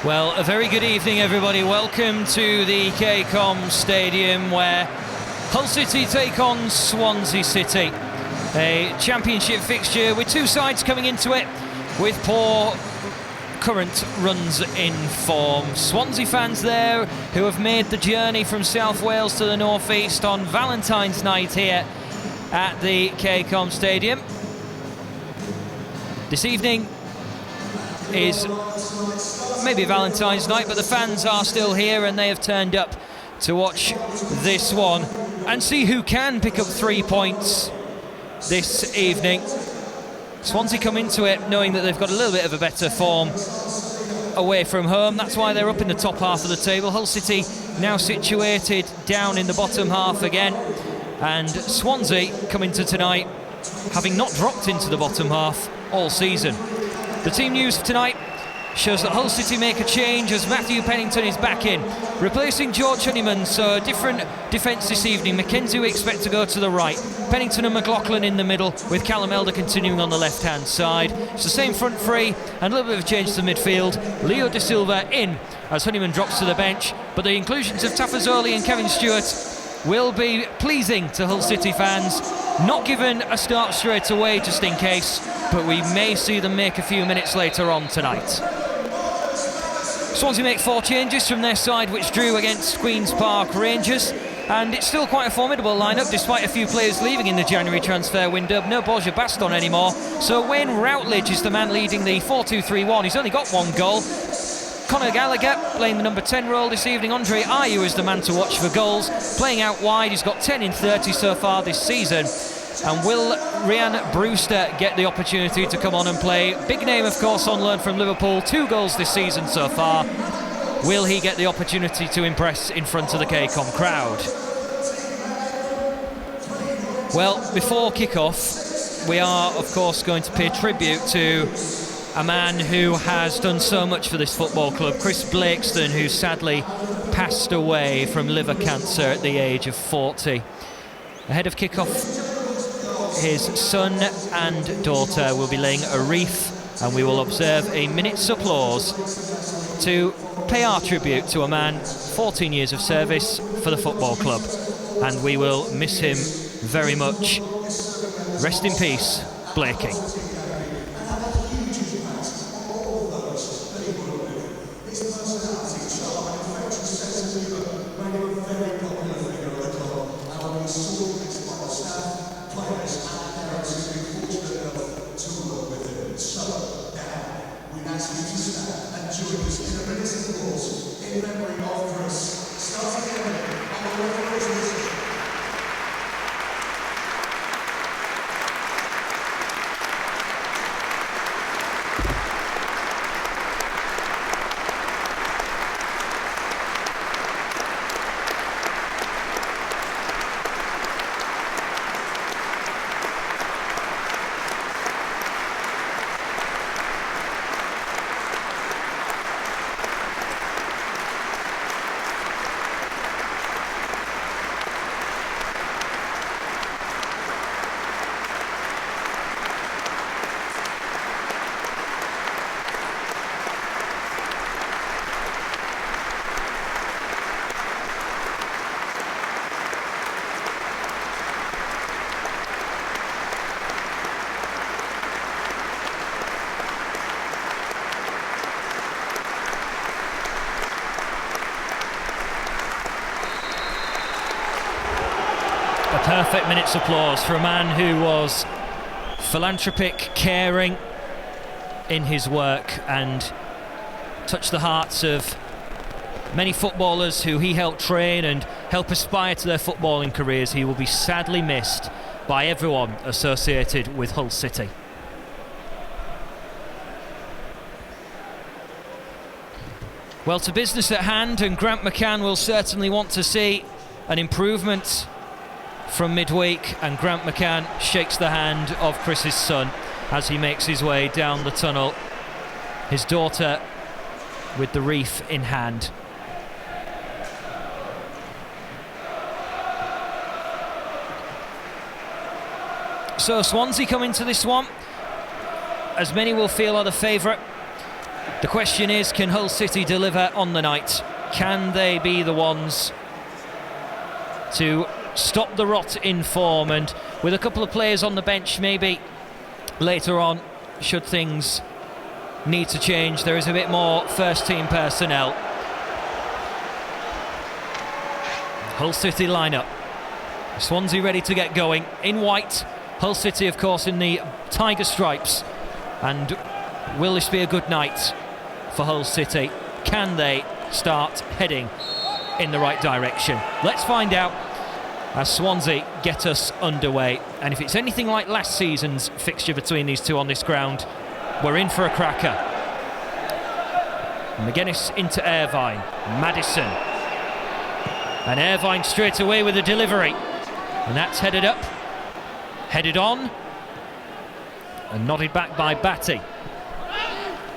Well, a very good evening, everybody. Welcome to the KCOM Stadium, where Hull City take on Swansea City. A championship fixture with two sides coming into it with poor current runs in form. Swansea fans there who have made the journey from South Wales to the North East on Valentine's night here at the KCOM Stadium. This evening is maybe Valentine's night, but the fans are still here and they have turned up to watch this one and see who can pick up 3 points this evening. Swansea come into it knowing that they've got a little bit of a better form away from home. That's why they're up in the top half of the table. Hull City now situated down in the bottom half again, and Swansea come into tonight having not dropped into the bottom half all season. The team news for tonight shows that Hull City make a change as Matthew Pennington is back in, replacing George Honeyman. So a different defence this evening. McKenzie we expect to go to the right, Pennington and McLaughlin in the middle, with Callum Elder continuing on the left hand side. It's the same front three and a little bit of change to the midfield. Leo De Silva in as Honeyman drops to the bench, but the inclusions of Tafazoli and Kevin Stewart will be pleasing to Hull City fans. Not given a start straight away just in case, but we may see them make a few minutes later on tonight. Swansea make 4 changes from their side, which drew against Queen's Park Rangers, and it's still quite a formidable lineup despite a few players leaving in the January transfer window. No Borja Baston anymore, so Wayne Routledge is the man leading the 4-2-3-1. He's only got 1 goal. Conor Gallagher playing the number 10 role this evening. Andre Ayew is the man to watch for goals, playing out wide. He's got 10 in 30 so far this season. And will Ryan Brewster get the opportunity to come on and play? Big name, of course, on loan from Liverpool. 2 goals this season so far. Will he get the opportunity to impress in front of the KCOM crowd? Well, before kick-off, we are, of course, going to pay tribute to a man who has done so much for this football club, Chris Blakeston, who sadly passed away from liver cancer at the age of 40. Ahead of kick-off, his son and daughter will be laying a wreath, and we will observe a minute's applause to pay our tribute to a man, 14 years of service for the football club, and we will miss him very much. Rest in peace, Blakey. A perfect minute's applause for a man who was philanthropic, caring in his work, and touched the hearts of many footballers who he helped train and help aspire to their footballing careers. He will be sadly missed by everyone associated with Hull City. Well, to business at hand, and Grant McCann will certainly want to see an improvement from midweek, and Grant McCann shakes the hand of Chris's son as he makes his way down the tunnel, his daughter with the wreath in hand. So Swansea come into this one, as many will feel are the favourite, The question is, can Hull City deliver on the night? Can they be the ones to stop the rot in form? And with a couple of players on the bench, maybe later on, should things need to change, there is a bit more first team personnel. Hull City lineup. Swansea ready to get going in white. Hull City, of course, in the tiger stripes. And will this be a good night for Hull City? Can they start heading in the right direction? Let's find out as Swansea get us underway. And if it's anything like last season's fixture between these two on this ground, we're in for a cracker. McGuinness into Irvine. Maddison. And Irvine straight away with a delivery. And that's headed up, headed on, and nodded back by Batty.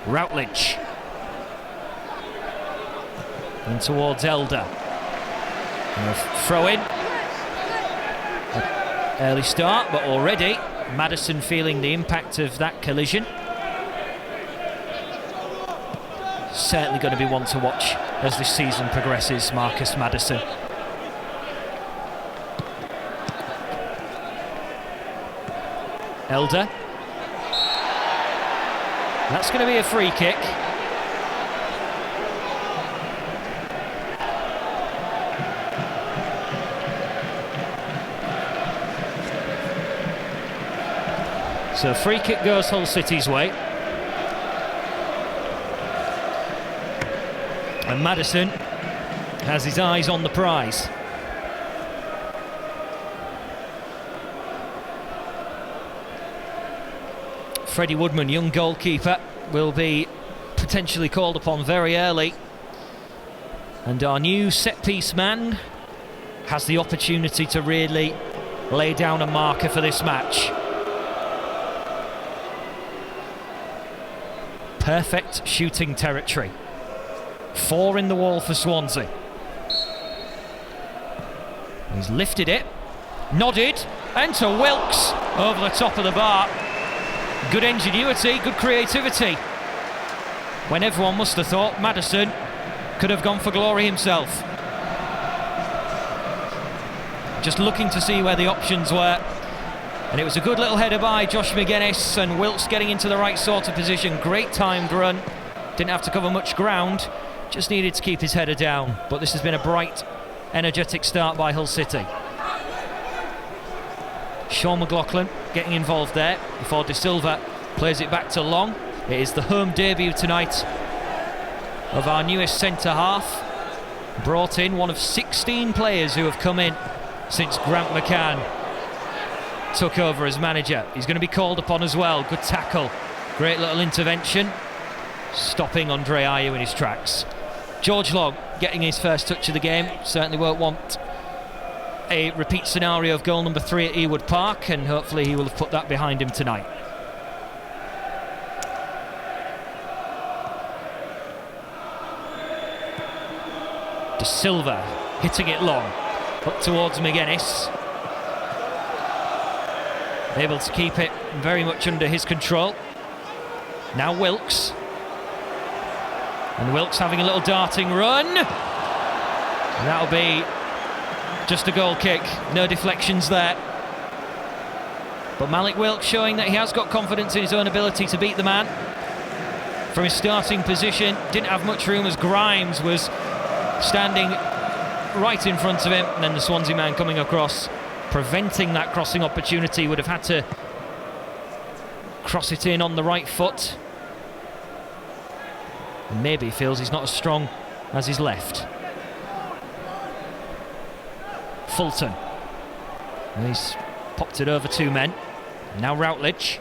Routledge. In towards Elder. Throw in. Early start, but already Maddison feeling the impact of that collision. Certainly going to be one to watch as this season progresses, Marcus Maddison. Elder. That's going to be a free kick. So free kick goes Hull City's way. And Maddison has his eyes on the prize. Freddie Woodman, young goalkeeper, will be potentially called upon very early. And our new set-piece man has the opportunity to really lay down a marker for this match. Perfect shooting territory. 4 in the wall for Swansea. He's lifted it, nodded, and to Wilkes over the top of the bar. Good ingenuity, good creativity. When everyone must have thought Maddison could have gone for glory himself. Just looking to see where the options were. And it was a good little header by Josh McGuinness, and Wilkes getting into the right sort of position. Great timed run. Didn't have to cover much ground. Just needed to keep his header down. But this has been a bright, energetic start by Hull City. Sean McLaughlin getting involved there before De Silva plays it back to Long. It is the home debut tonight of our newest centre-half. Brought in, one of 16 players who have come in since Grant McCann took over as manager. He's going to be called upon as well. Good tackle, great little intervention, stopping Andre Ayew in his tracks. George Long getting his first touch of the game. Certainly won't want a repeat scenario of goal number 3 at Ewood Park, and hopefully he will have put that behind him tonight. De Silva hitting it long up towards McGuinness, able to keep it very much under his control. Now Wilkes, and Wilkes having a little darting run, and that'll be just a goal kick, no deflections there. But Malik Wilkes showing that he has got confidence in his own ability to beat the man. From his starting position, didn't have much room as Grimes was standing right in front of him, and then the Swansea man coming across, preventing that crossing opportunity. Would have had to cross it in on the right foot, and maybe he feels he's not as strong as his left. Fulton, and he's popped it over 2 men. Now Routledge.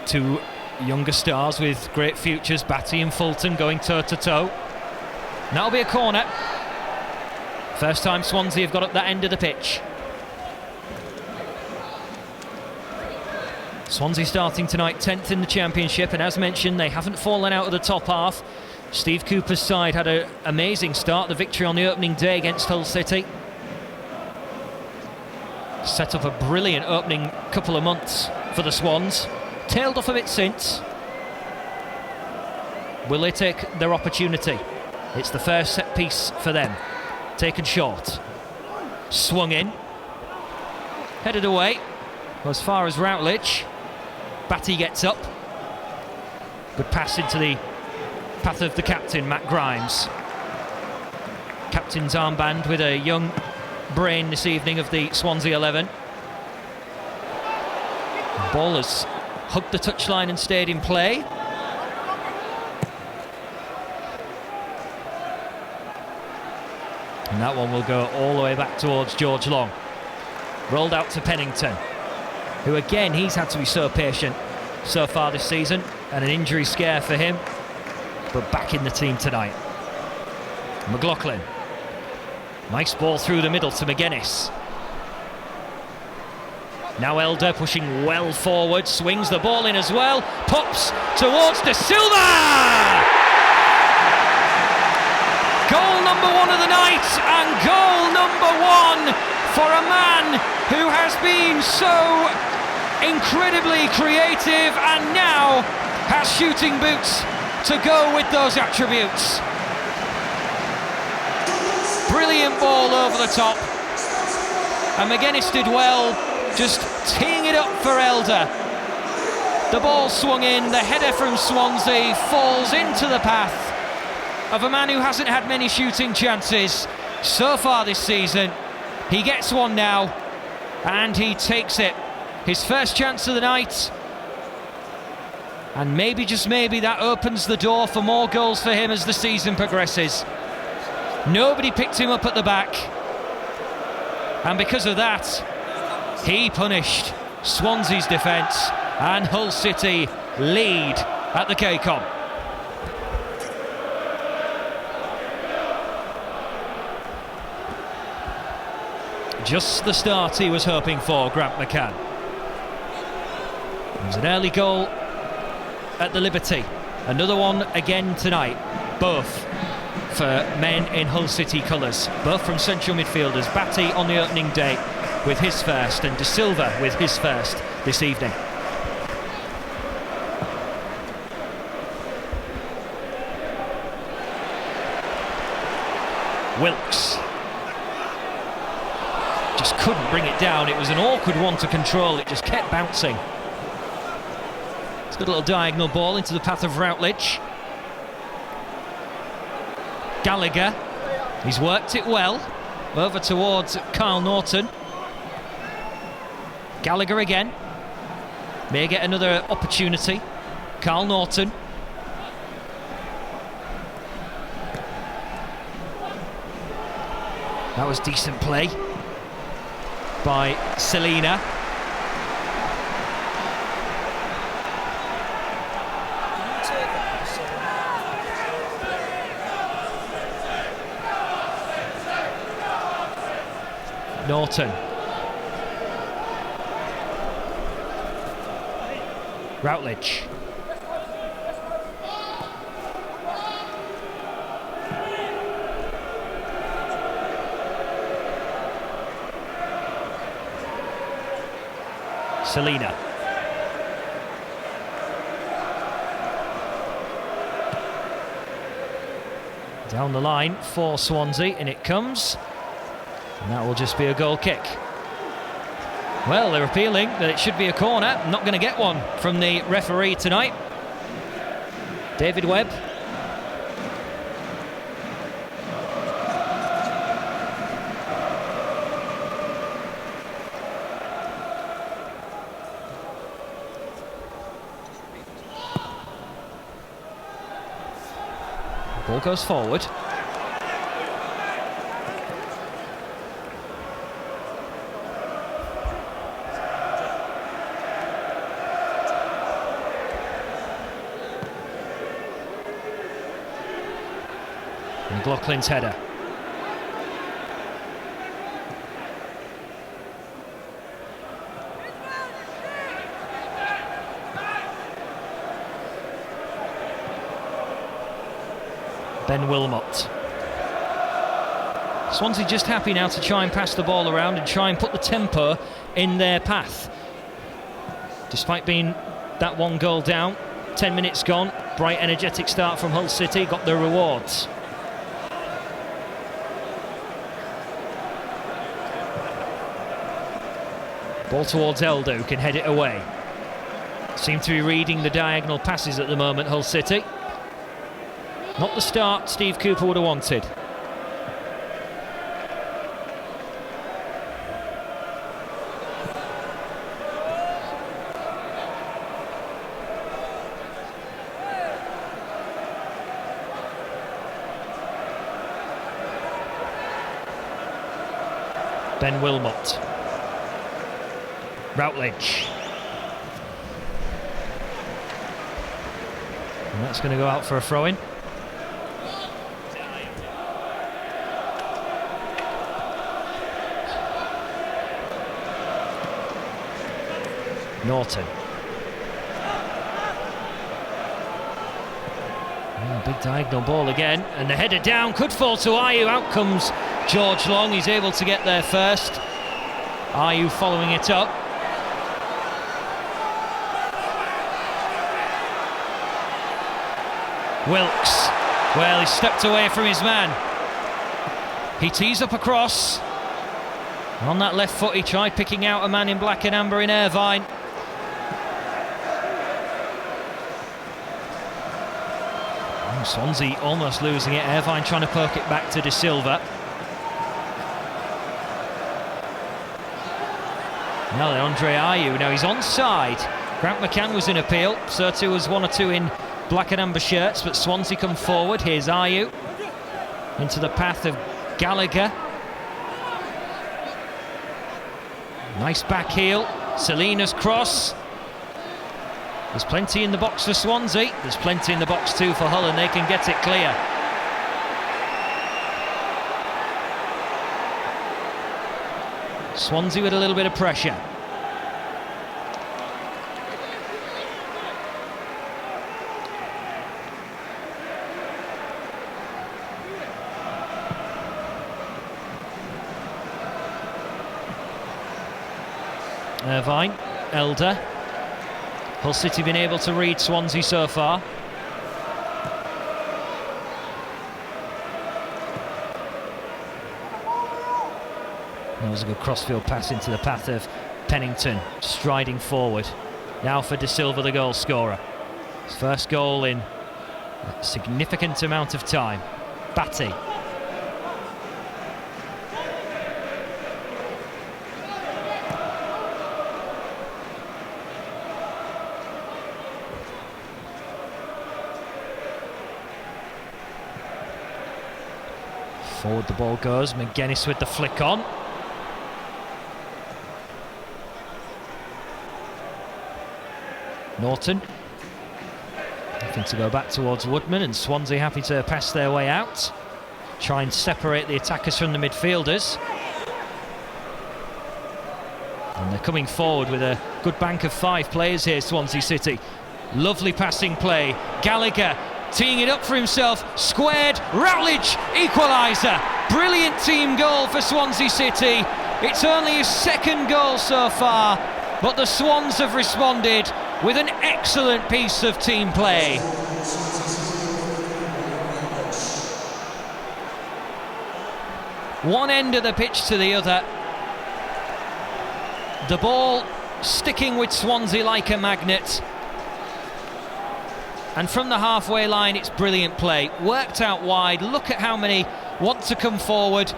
2 younger stars with great futures, Batty and Fulton, going toe-to-toe. That'll be a corner. First time Swansea have got up that end of the pitch. Swansea starting tonight 10th in the Championship, and as mentioned, they haven't fallen out of the top half. Steve Cooper's side had an amazing start, the victory on the opening day against Hull City. Set up a brilliant opening couple of months for the Swans. tailed off a bit since. Will they take their opportunity? It's the first set piece for them. Taken short. Swung in. Headed away. As far as Routledge. Batty gets up. Good pass into the path of the captain, Matt Grimes. Captain's armband with a young brain this evening of the Swansea 11. The ball has hugged the touchline and stayed in play. And that one will go all the way back towards George Long. Rolled out to Pennington, who again, he's had to be so patient so far this season, and an injury scare for him, but back in the team tonight. McLaughlin. Nice ball through the middle to McGuinness. Now Elder pushing well forward, swings the ball in as well, pops towards De Silva! Goal number 1 of the night, and goal number 1 for a man who has been so incredibly creative and now has shooting boots to go with those attributes. Brilliant ball over the top, and McGuinness did well, just teeing it up for Elder. The ball swung in, the header from Swansea falls into the path of a man who hasn't had many shooting chances so far this season. He gets one now, and he takes it. His first chance of the night, and maybe, just maybe, that opens the door for more goals for him as the season progresses. Nobody picked him up at the back, and because of that, he punished Swansea's defence, and Hull City lead at the KCOM. Just the start he was hoping for, Grant McCann. It was an early goal at the Liberty. Another one again tonight. Both for men in Hull City colours. Both from central midfielders. Batty on the opening day with his first, and De Silva with his first this evening. Wilkes. Just couldn't bring it down. It was an awkward one to control. It just kept bouncing. It's a good little diagonal ball into the path of Routledge. Gallagher. He's worked it well. Over towards Kyle Norton. Gallagher again. May get another opportunity. Kyle Norton. That was decent play by Selina. Norton. Routledge. Selina. Down the line for Swansea, and it comes. And that will just be a goal kick. Well, they're appealing that it should be a corner. Not going to get one from the referee tonight. David Webb. Ball goes forward. McLaughlin's header. Ben Wilmot. Swansea just happy now to try and pass the ball around and try and put the tempo in their path. Despite being that 1 goal down. 10 minutes gone. Bright, energetic start from Hull City. Got their rewards. Ball towards Elder, who can head it away. Seem to be reading the diagonal passes at the moment, Hull City. Not the start Steve Cooper would have wanted. Ben Wilmot. Routledge. And that's going to go out for a throw-in. Norton. Big diagonal ball again, and the header down, could fall to Ayew. Out comes George Long, he's able to get there first. Ayew following it up. Wilkes, well, he stepped away from his man. He tees up a cross. On that left foot, he tried picking out a man in black and amber in Irvine. Swansea almost losing it. Irvine trying to poke it back to De Silva. Now then, Andre Ayew. Now he's onside. Grant McCann was in appeal. So too was 1 or 2 in black and amber shirts, but Swansea come forward. Here's Ayew into the path of Gallagher. Nice back heel. Selena's cross. There's plenty in the box for Swansea. There's plenty in the box too for Hull, and they can get it clear. Swansea with a little bit of pressure. Irvine, Elder. Hull City been able to read Swansea so far. That was a good crossfield pass into the path of Pennington, striding forward. Now for De Silva, the goal scorer. His first goal in a significant amount of time. Batty. Forward the ball goes. McGuinness with the flick on. Norton. Nothing to go back towards Woodman, and Swansea happy to pass their way out. Try and separate the attackers from the midfielders. And they're coming forward with a good bank of 5 players here, Swansea City. Lovely passing play. Gallagher teeing it up for himself, squared, Routledge, equaliser. Brilliant team goal for Swansea City. It's only his 2nd goal so far, but the Swans have responded with an excellent piece of team play. One end of the pitch to the other. The ball sticking with Swansea like a magnet. And from the halfway line, it's brilliant play. Worked out wide. Look at how many want to come forward.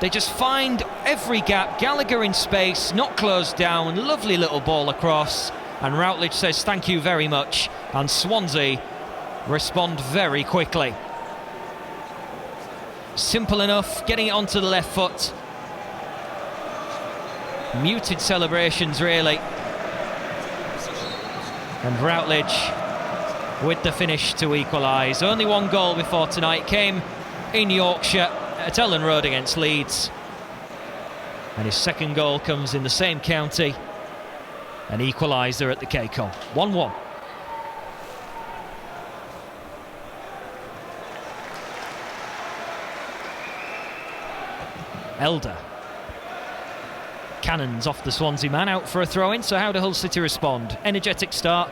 They just find every gap. Gallagher in space, not closed down. Lovely little ball across. And Routledge says thank you very much. And Swansea respond very quickly. Simple enough, getting it onto the left foot. Muted celebrations, really. And Routledge with the finish to equalise. Only 1 goal before tonight. Came in Yorkshire at Ellen Road against Leeds. And his 2nd goal comes in the same county. An equaliser at the KCOM. 1-1. Elder. Cannons off the Swansea man, out for a throw-in. So how do Hull City respond? Energetic start,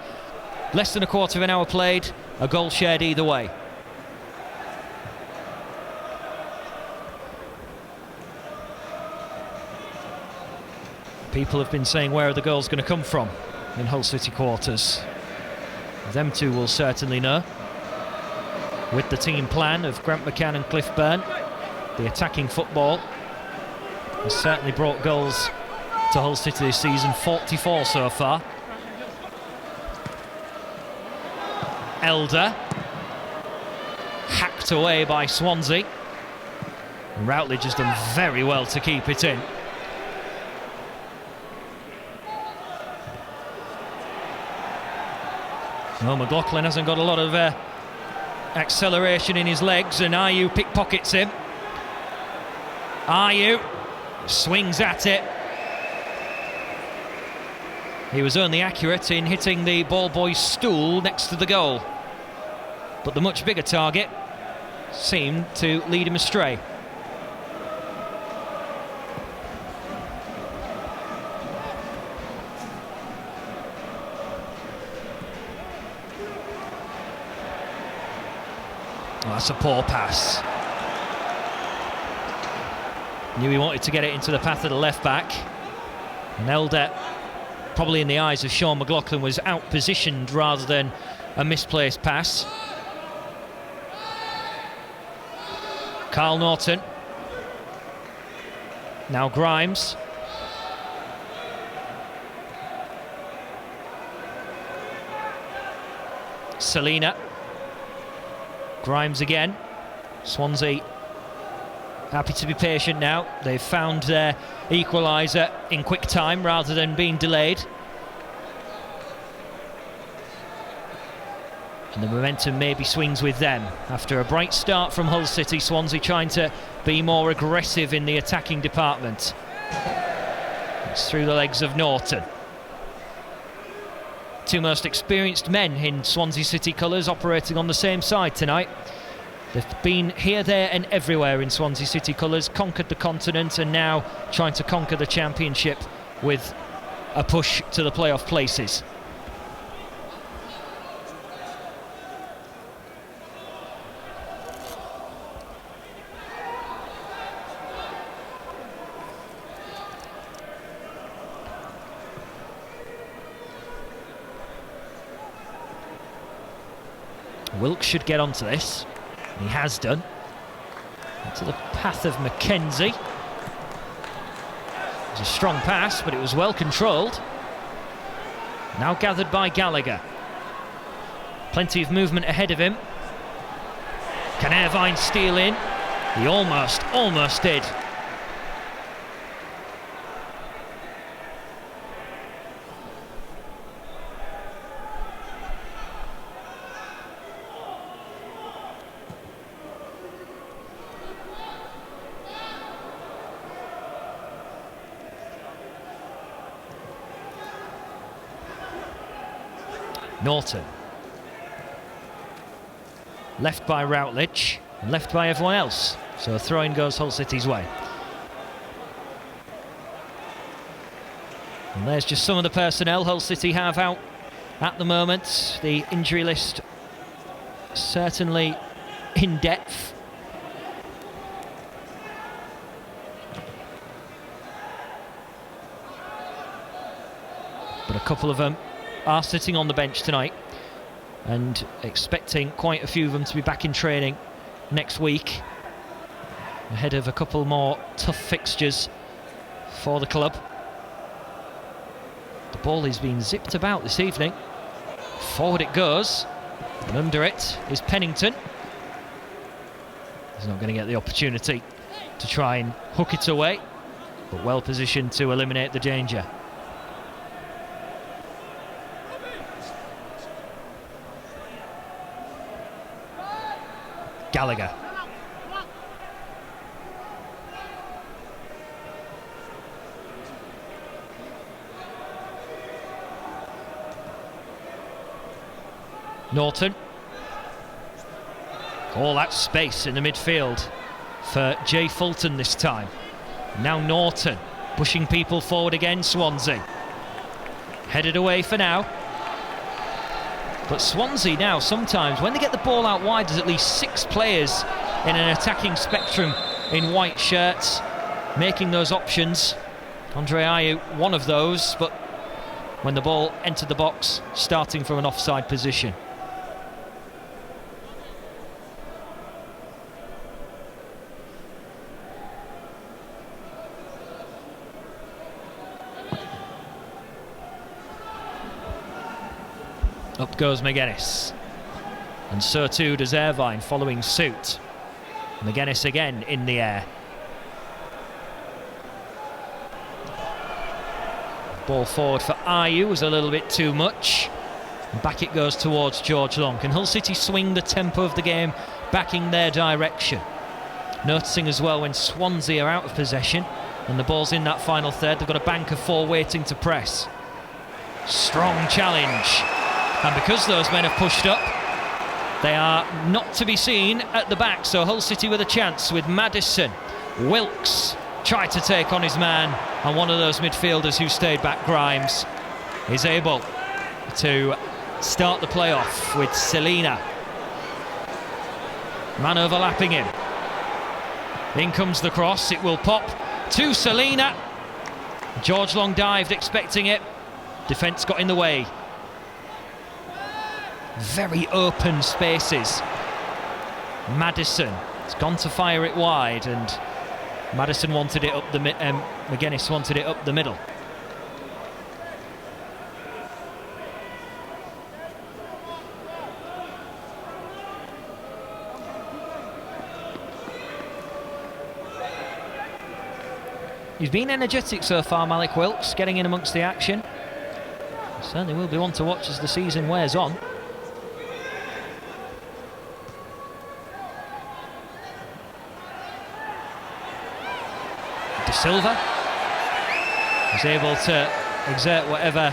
less than a quarter of an hour played, a goal shared either way. People have been saying, where are the goals going to come from in Hull City quarters? Them two will certainly know. With the team plan of Grant McCann and Cliff Byrne, the attacking football has certainly brought goals to Hull City this season, 44 so far. Elder, hacked away by Swansea. And Routledge has done very well to keep it in. No, McLaughlin hasn't got a lot of acceleration in his legs, and Ayew pickpockets him. Ayew swings at it. He was only accurate in hitting the ball boy's stool next to the goal, but the much bigger target seemed to lead him astray. Oh, that's a poor pass. Knew he wanted to get it into the path of the left back. And Elder, probably in the eyes of Sean McLaughlin, was out-positioned rather than a misplaced pass. Carl Norton. Now Grimes. Selina. Grimes again. Swansea happy to be patient now. They've found their equaliser in quick time rather than being delayed. And the momentum maybe swings with them. After a bright start from Hull City, Swansea trying to be more aggressive in the attacking department. It's through the legs of Norton. Two most experienced men in Swansea City colours operating on the same side tonight. They've been here, there and everywhere in Swansea City colours, conquered the continent, and now trying to conquer the Championship with a push to the playoff places. Wilkes should get onto this. He has done. Into the path of Mackenzie. It was a strong pass, but it was well controlled. Now gathered by Gallagher. Plenty of movement ahead of him. Can Irvine steal in? He almost did. Norton. Left by Routledge, and left by everyone else. So a throw-in goes Hull City's way. And there's just some of the personnel Hull City have out at the moment. The injury list certainly in depth. But a couple of them are sitting on the bench tonight, and expecting quite a few of them to be back in training next week, ahead of a couple more tough fixtures for the club. The ball is being zipped about this evening. Forward it goes, and under it is Pennington. He's not going to get the opportunity to try and hook it away, but well positioned to eliminate the danger. Gallagher. Norton. All that space in the midfield for Jay Fulton this time. Now Norton pushing people forward again, Swansea. Headed away for now. But Swansea now, sometimes, when they get the ball out wide, there's at least 6 players in an attacking spectrum in white shirts, making those options. Andre Ayew, one of those, but when the ball entered the box, starting from an offside position. Up goes McGuinness, and so too does Irvine, following suit. McGuinness again in the air. Ball forward for Ayew was a little bit too much. Back it goes towards George Long. Can Hull City swing the tempo of the game back in their direction? Noticing as well when Swansea are out of possession and the ball's in that final third, they've got a bank of 4 waiting to press. Strong challenge. And because those men have pushed up, they are not to be seen at the back. So Hull City with a chance with Maddison. Wilkes tried to take on his man, and one of those midfielders who stayed back, Grimes, is able to start the play-off with Selina. Man overlapping him. In comes the cross, it will pop to Selina. George Long dived expecting it. Defence got in the way. Very open spaces. Maddison has gone to fire it wide, and Maddison wanted it up the McGuinness wanted it up the middle. He's been energetic so far, Malik Wilkes, getting in amongst the action. Certainly will be one to watch as the season wears on. De Silva was able to exert whatever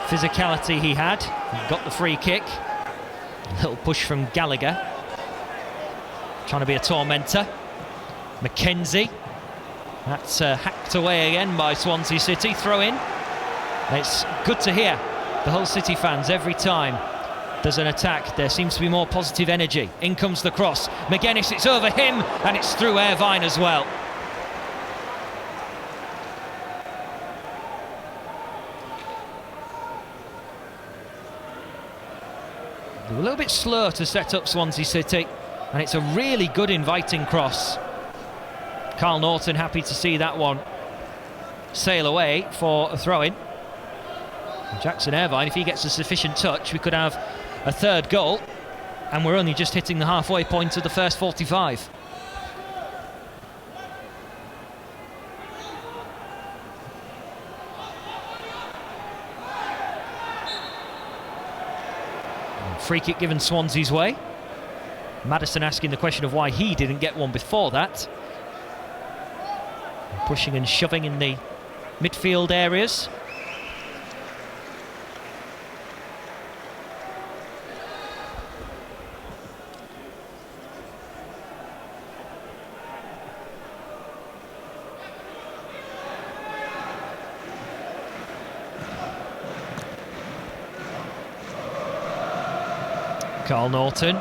physicality he had. He got the free kick. A little push from Gallagher, trying to be a tormentor. McKenzie, that's hacked away again by Swansea City. Throw in. It's good to hear the Hull City fans every time there's an attack. There seems to be more positive energy. In comes the cross. McGuinness, it's over him, and it's through Irvine as well. They were a little bit slow to set up Swansea City, and it's a really good inviting cross. Carl Norton happy to see that one sail away for a throw-in. Jackson Irvine, if he gets a sufficient touch, we could have a third goal, and we're only just hitting the halfway point of the first 45. Free kick given Swansea's way. Maddison asking the question of why he didn't get one before that. Pushing and shoving in the midfield areas. Carl Norton.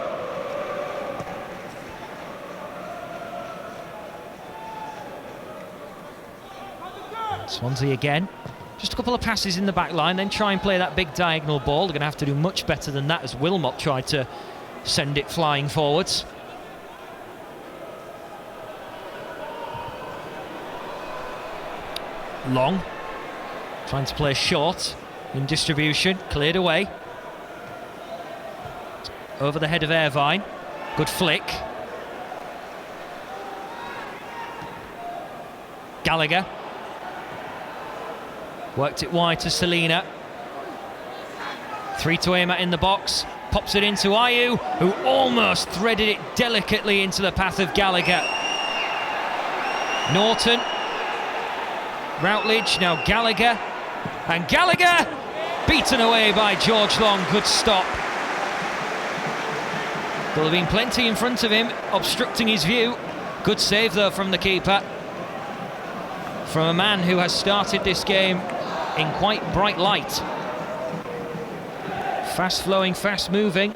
Swansea again. Just a couple of passes in the back line, then try and play that big diagonal ball. They're going to have to do much better than that as Wilmot tried to send it flying forwards. Long. Trying to play short in distribution. Cleared away. Over the head of Irvine. Good flick. Gallagher. Worked it wide to Selina. 3 to aim at in the box. Pops it into Ayew, who almost threaded it delicately into the path of Gallagher. Norton. Routledge, now Gallagher. And Gallagher beaten away by George Long. Good stop. There'll have been plenty in front of him, obstructing his view. Good save though from the keeper. from a man who has started this game in quite bright light. Fast flowing, fast moving.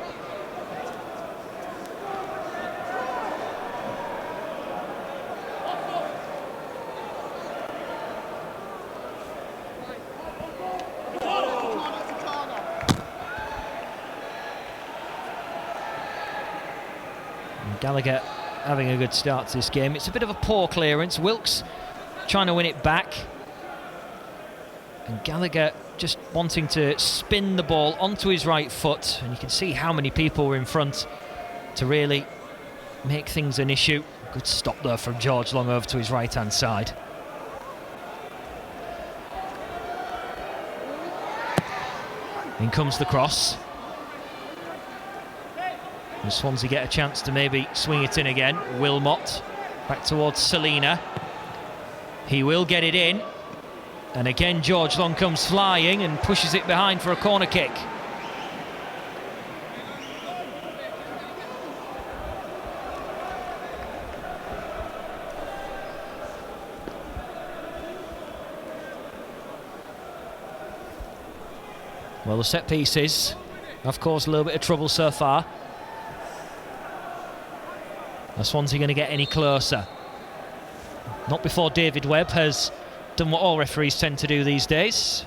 Gallagher having a good start to this game. It's a bit of a poor clearance. Wilkes trying to win it back. And Gallagher just wanting to spin the ball onto his right foot. And you can see how many people were in front to really make things an issue. Good stop there from George Long over to his right-hand side. In comes the cross. And Swansea get a chance to maybe swing it in again. Wilmot back towards Selina. He will get it in. And again George Long comes flying and pushes it behind for a corner kick. Well, the set pieces have caused a little bit of trouble so far. Are Swansea going to get any closer? Not before David Webb has done what all referees tend to do these days.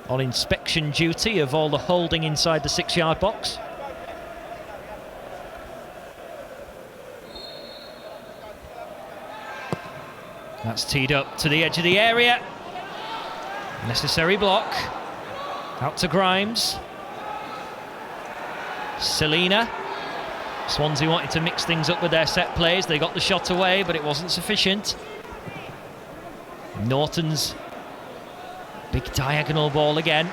On inspection duty of all the holding inside the 6-yard box. That's teed up to the edge of the area. Necessary block. Out to Grimes. Selina. Swansea wanted to mix things up with their set plays. They got the shot away, but it wasn't sufficient. Norton's big diagonal ball again.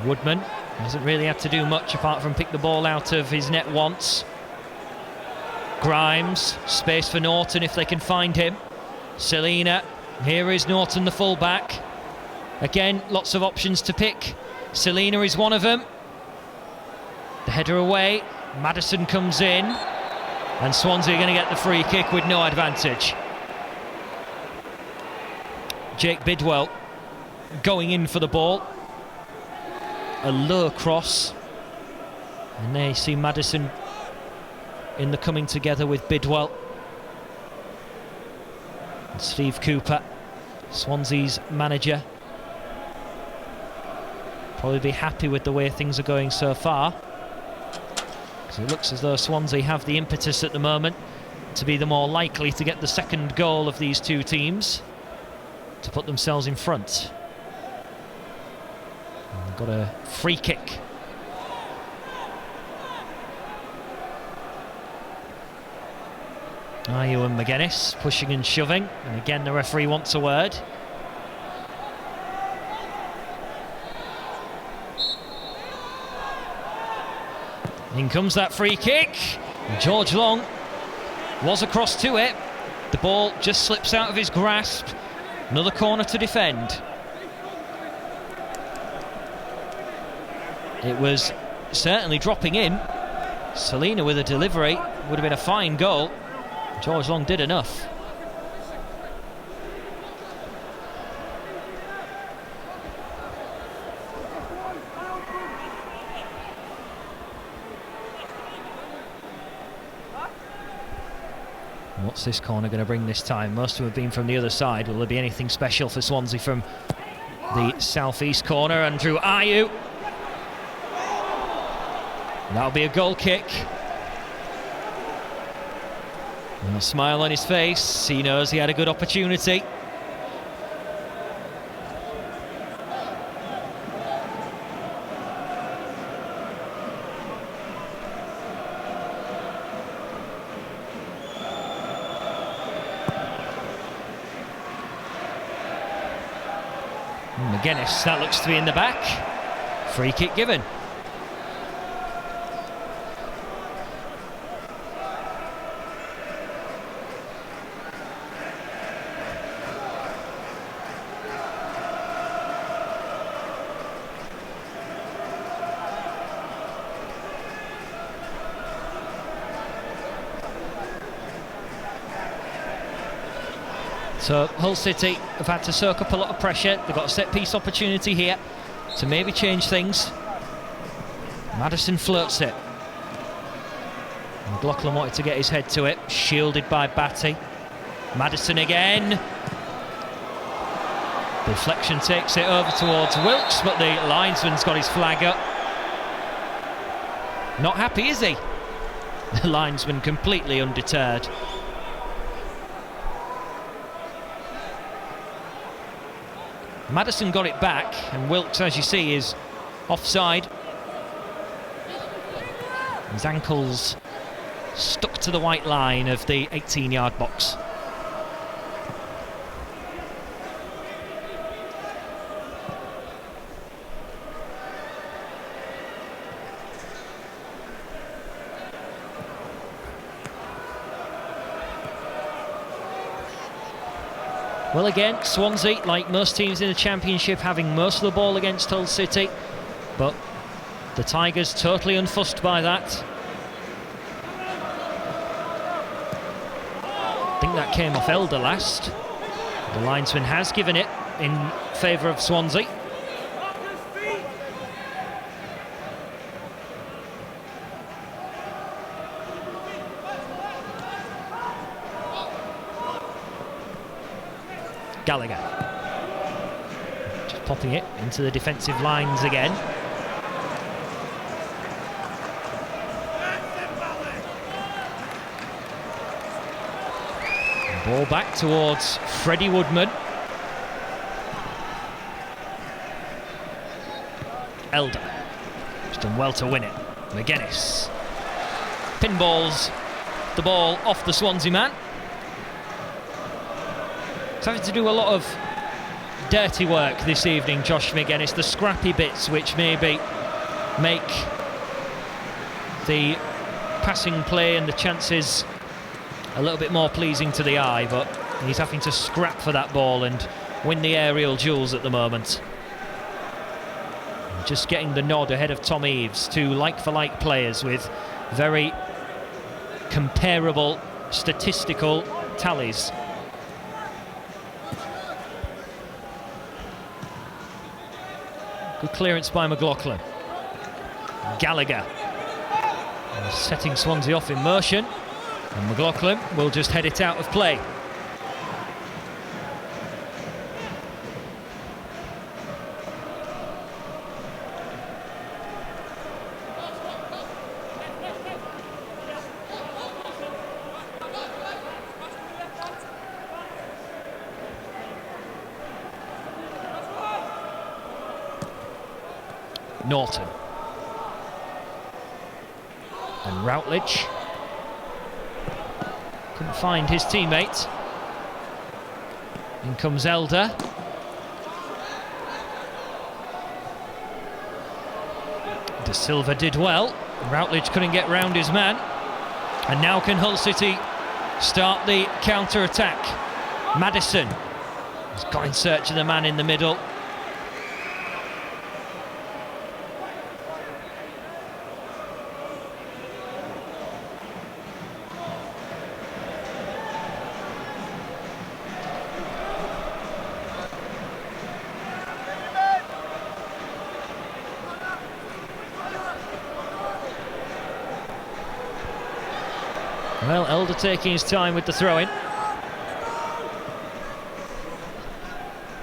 Woodman hasn't really had to do much apart from pick the ball out of his net once. Grimes, space for Norton if they can find him. Selina, here is Norton the full-back. Again, lots of options to pick. Selina is one of them. The header away, Maddison comes in, and Swansea are going to get the free kick with no advantage. Jake Bidwell going in for the ball. A low cross, and there you see Maddison in the coming together with Bidwell. And Steve Cooper, Swansea's manager, probably be happy with the way things are going so far, because it looks as though Swansea have the impetus at the moment to be the more likely to get the second goal of these two teams to put themselves in front. Got a free kick. Ayew and McGuinness pushing and shoving, and again the referee wants a word. In comes that free kick. George Long was across to it. The ball just slips out of his grasp. Another corner to defend. It was certainly dropping in. Selina with a delivery would have been a fine goal. George Long did enough. What's this corner going to bring this time? Most of them have been from the other side. Will there be anything special for Swansea from the southeast corner? Andrew Ayew. That'll be a goal kick. And a smile on his face. He knows he had a good opportunity. McGuinness, that looks to be in the back. Free kick given. So Hull City have had to soak up a lot of pressure. They've got a set-piece opportunity here to maybe change things. Maddison floats it. McLaughlin wanted to get his head to it, shielded by Batty. Maddison again. Deflection takes it over towards Wilkes, but the linesman's got his flag up. Not happy, is he? The linesman completely undeterred. Maddison got it back, and Wilkes, as you see, is offside. His ankles stuck to the white line of the 18-yard box. Well, again, Swansea, like most teams in the Championship, having most of the ball against Hull City, but the Tigers totally unfussed by that. I think that came off Elder last. The linesman has given it in favour of Swansea. Gallagher just popping it into the defensive lines again. Ball back towards Freddie Woodman. Elder has done well to win it. McGuinness pinballs the ball off the Swansea man. He's having to do a lot of dirty work this evening, Josh McGuinness, the scrappy bits which maybe make the passing play and the chances a little bit more pleasing to the eye, but he's having to scrap for that ball and win the aerial duels at the moment. Just getting the nod ahead of Tom Eaves, two like-for-like players with very comparable statistical tallies. Good clearance by McLaughlin. Gallagher setting Swansea off in motion, and McLaughlin will just head it out of play. Norton and Routledge couldn't find his teammate. In comes Elder. De Silva did well. Routledge couldn't get round his man, and now can Hull City start the counter-attack. Maddison has got in search of the man in the middle. Well, Elder taking his time with the throw-in.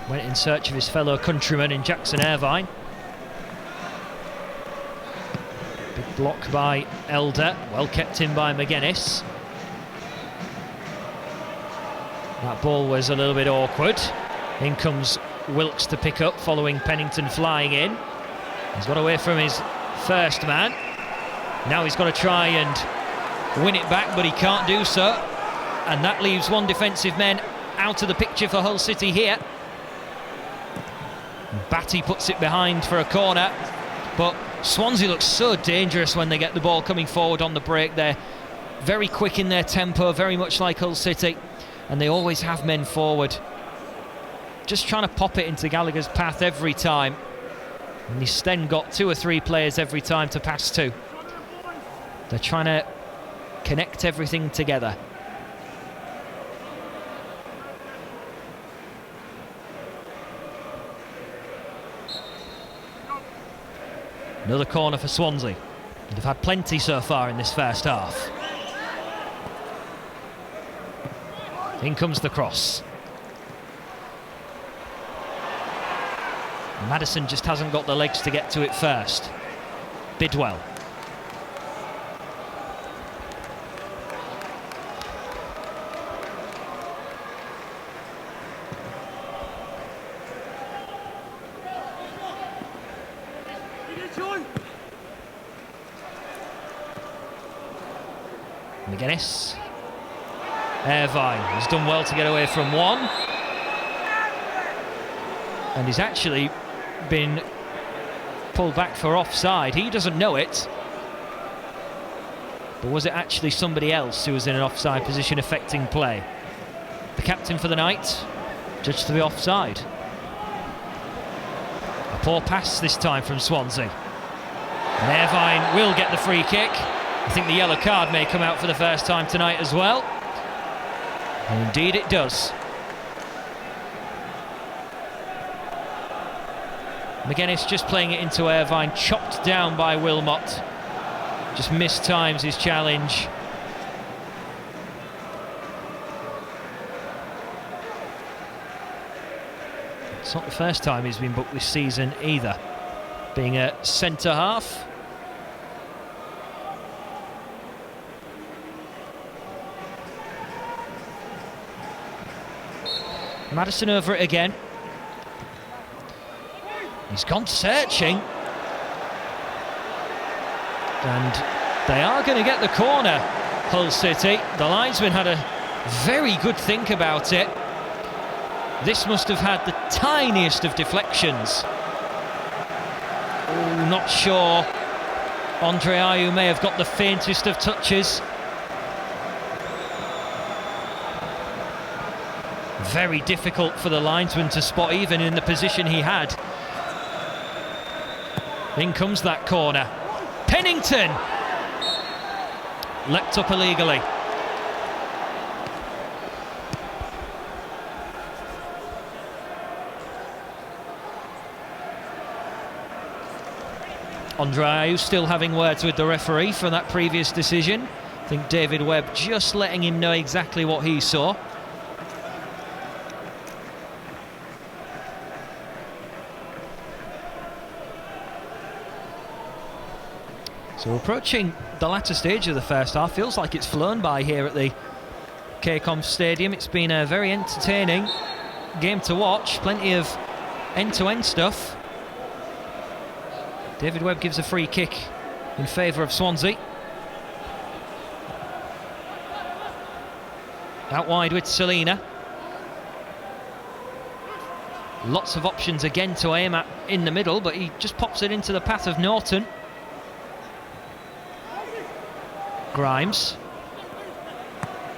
Went in search of his fellow countryman in Jackson Irvine. Big block by Elder, well kept in by McGuinness. That ball was a little bit awkward. In comes Wilkes to pick up, following Pennington flying in. He's got away from his first man. Now he's got to try and win it back, but he can't do so, and that leaves one defensive man out of the picture for Hull City here. Batty puts it behind for a corner, but Swansea looks so dangerous when they get the ball coming forward on the break. They're very quick in their tempo, very much like Hull City, and they always have men forward, just trying to pop it into Gallagher's path every time, and he's then got two or three players every time to pass to. They're trying to connect everything together. Another corner for Swansea. They've had plenty so far in this first half. In comes the cross. Maddison just hasn't got the legs to get to it first. Bidwell. McGuinness. Irvine has done well to get away from one. And he's actually been pulled back for offside. He doesn't know it. But was it actually somebody else who was in an offside position affecting play? The captain for the night judged to be offside. A poor pass this time from Swansea. And Irvine will get the free kick. I think the yellow card may come out for the first time tonight as well. And indeed it does. McGuinness just playing it into Irvine, chopped down by Wilmot. Just mistimes his challenge. It's not the first time he's been booked this season either, being a centre half. Maddison over it again. He's gone searching. And they are going to get the corner, Hull City. The linesman had a very good think about it. This must have had the tiniest of deflections. Ooh, not sure. Andre Ayew may have got the faintest of touches. Very difficult for the linesman to spot, even in the position he had. In comes that corner. Pennington leapt up illegally. Andre Ayew still having words with the referee for that previous decision. I think David Webb just letting him know exactly what he saw. So approaching the latter stage of the first half. Feels like it's flown by here at the KCOM Stadium. It's been a very entertaining game to watch. Plenty of end-to-end stuff. David Webb gives a free kick in favour of Swansea. Out wide with Selina. Lots of options again to aim at in the middle, but he just pops it into the path of Norton. Grimes.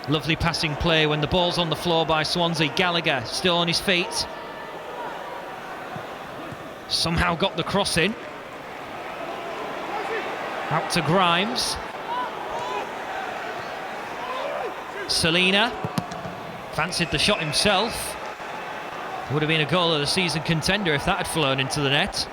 Lovely passing play when the ball's on the floor by Swansea. Gallagher still on his feet. Somehow got the cross in. Out to Grimes. Selina fancied the shot himself. Would have been a goal of the season contender if that had flown into the net.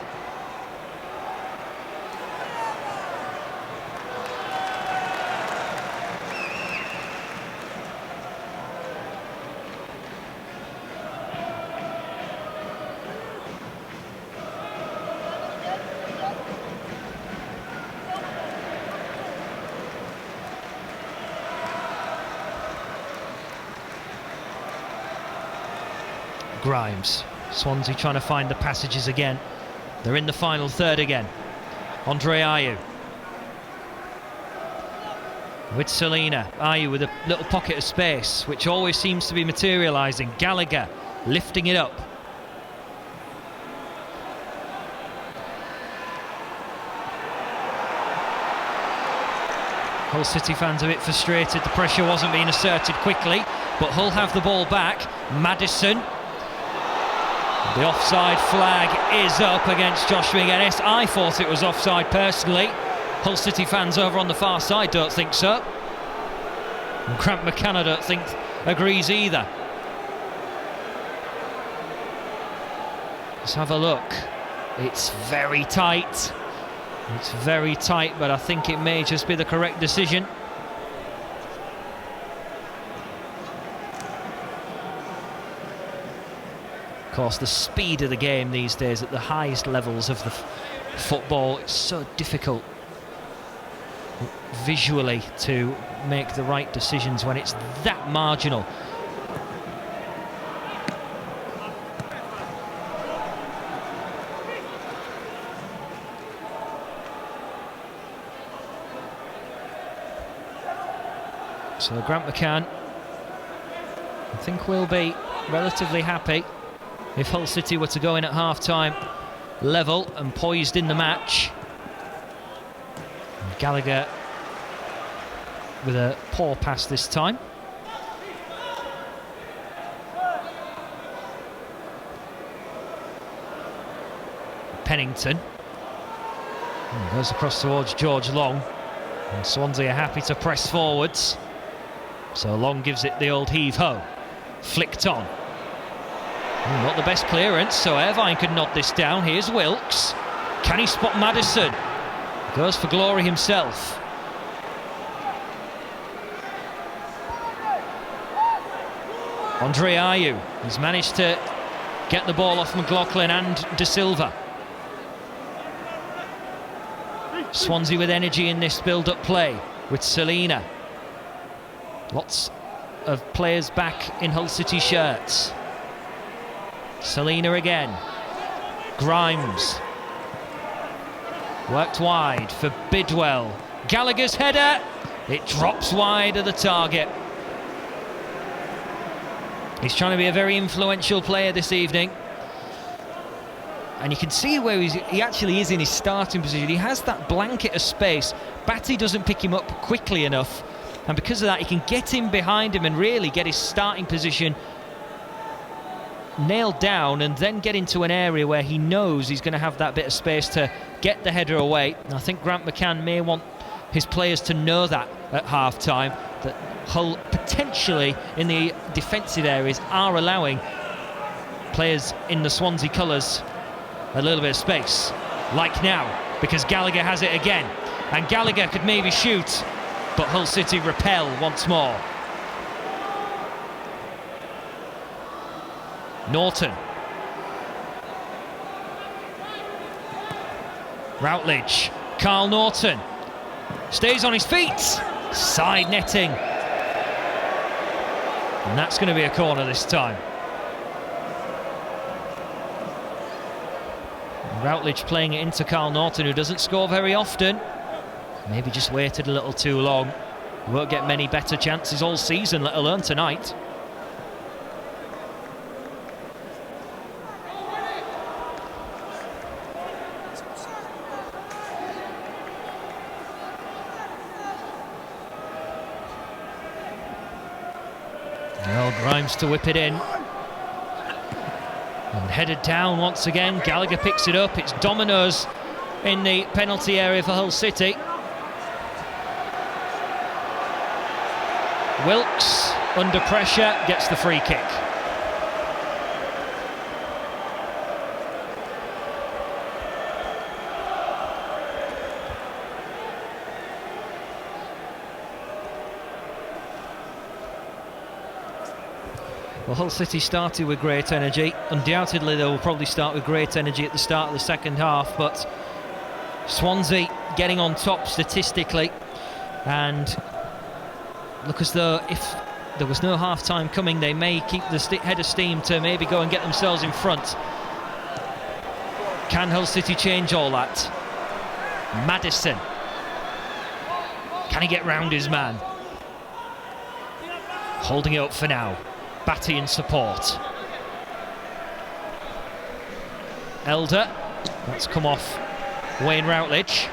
Grimes. Swansea trying to find the passages again. They're in the final third again. Andre Ayew. With Selina. Ayew with a little pocket of space, which always seems to be materialising. Gallagher lifting it up. Hull City fans a bit frustrated. The pressure wasn't being asserted quickly, but Hull have the ball back. Maddison. The offside flag is up against Josh McGuinness. I thought it was offside personally. Hull City fans over on the far side don't think so. And Grant McCann, I don't think, agrees either. Let's have a look. It's very tight. It's very tight, but I think it may just be the correct decision. Of course, the speed of the game these days at the highest levels of the football, it's so difficult visually to make the right decisions when it's that marginal. So Grant McCann, I think, will be relatively happy if Hull City were to go in at half-time level and poised in the match. And Gallagher with a poor pass this time. Pennington goes across towards George Long, and Swansea are happy to press forwards. So Long gives it the old heave-ho. Flicked on. Not the best clearance, so Irvine could knock this down. Here's Wilkes. Can he spot Maddison? Goes for glory himself. Andre Ayew has managed to get the ball off McLaughlin and De Silva. Swansea with energy in this build-up play with Selina. Lots of players back in Hull City shirts. Selina again. Grimes. Worked wide for Bidwell. Gallagher's header. It drops wide of the target. He's trying to be a very influential player this evening. And you can see where he actually is in his starting position. He has that blanket of space. Batty doesn't pick him up quickly enough. And because of that, he can get in behind him and really get his starting position nailed down, and then get into an area where he knows he's going to have that bit of space to get the header away. And I think Grant McCann may want his players to know that at half-time, that Hull potentially in the defensive areas are allowing players in the Swansea colours a little bit of space. Like now, because Gallagher has it again. And Gallagher could maybe shoot, but Hull City repel once more. Norton. Routledge. Carl Norton. Stays on his feet. Side netting. And that's going to be a corner this time. Routledge playing it into Carl Norton, who doesn't score very often. Maybe just waited a little too long. Won't get many better chances all season, let alone tonight. Well, Grimes to whip it in. And headed down once again. Gallagher picks it up. It's dominoes in the penalty area for Hull City. Wilkes, under pressure, gets the free kick. Well, Hull City started with great energy. Undoubtedly, they will probably start with great energy at the start of the second half, but Swansea getting on top statistically, and look as though if there was no half-time coming, they may keep the head of steam to maybe go and get themselves in front. Can Hull City change all that? Maddison. Can he get round his man? Holding it up for now. Batty in support. Elder. That's come off Wayne Routledge.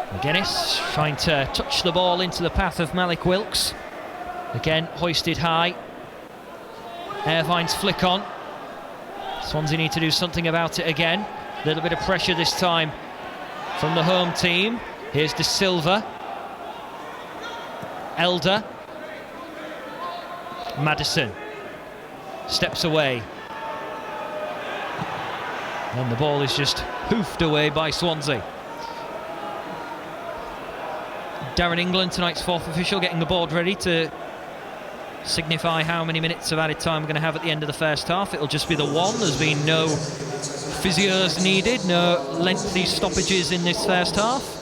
McGuinness trying to touch the ball into the path of Malik Wilkes. Again, hoisted high. Irvine's flick on. Swansea need to do something about it again. A little bit of pressure this time from the home team. Here's De Silva. Elder. Maddison steps away. And the ball is just hoofed away by Swansea. Darren England, tonight's fourth official, getting the board ready to signify how many minutes of added time we're going to have at the end of the first half. It'll just be the one. There's been no physios needed, no lengthy stoppages in this first half.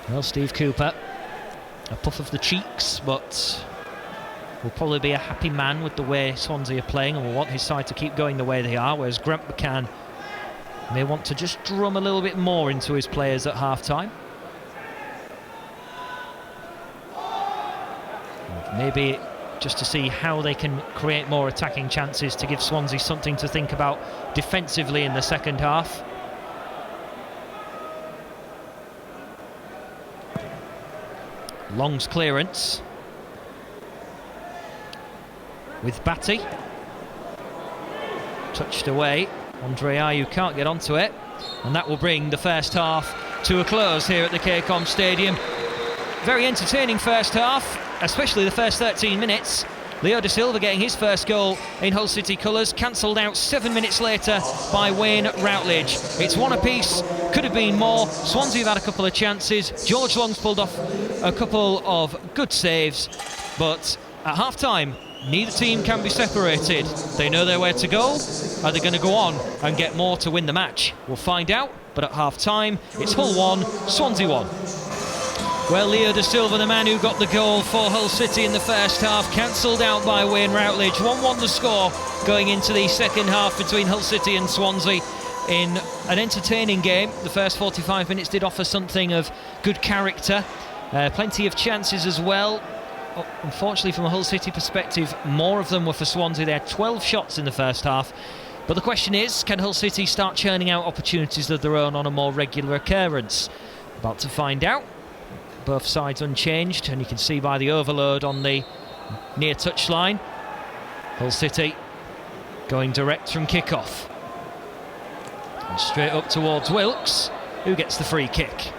Well, Steve Cooper, a puff of the cheeks, but will probably be a happy man with the way Swansea are playing and will want his side to keep going the way they are, whereas Grant McCann may want to just drum a little bit more into his players at half-time. Maybe just to see how they can create more attacking chances to give Swansea something to think about defensively in the second half. Long's clearance with Batty, touched away. Andre Ayew can't get onto it, and that will bring the first half to a close here at the KCOM Stadium. Very entertaining first half, especially the first 13 minutes. Leo Da Silva getting his first goal in Hull City colours, cancelled out 7 minutes later by Wayne Routledge. It's one apiece, could have been more. Swansea have had a couple of chances. George Long's pulled off a couple of good saves, but at half-time, neither team can be separated. They know their way to go. Are they going to go on and get more to win the match? We'll find out, but at half-time, it's Hull 1, Swansea 1. Well, Leo Da Silva, the man who got the goal for Hull City in the first half, cancelled out by Wayne Routledge. 1-1 the score going into the second half between Hull City and Swansea in an entertaining game. The first 45 minutes did offer something of good character. Plenty of chances as well. Unfortunately, from a Hull City perspective, more of them were for Swansea. They had 12 shots in the first half. But the question is, can Hull City start churning out opportunities of their own on a more regular occurrence? About to find out. Both sides unchanged, and you can see by the overload on the near touchline, Hull City going direct from kick-off. And straight up towards Wilkes, who gets the free kick.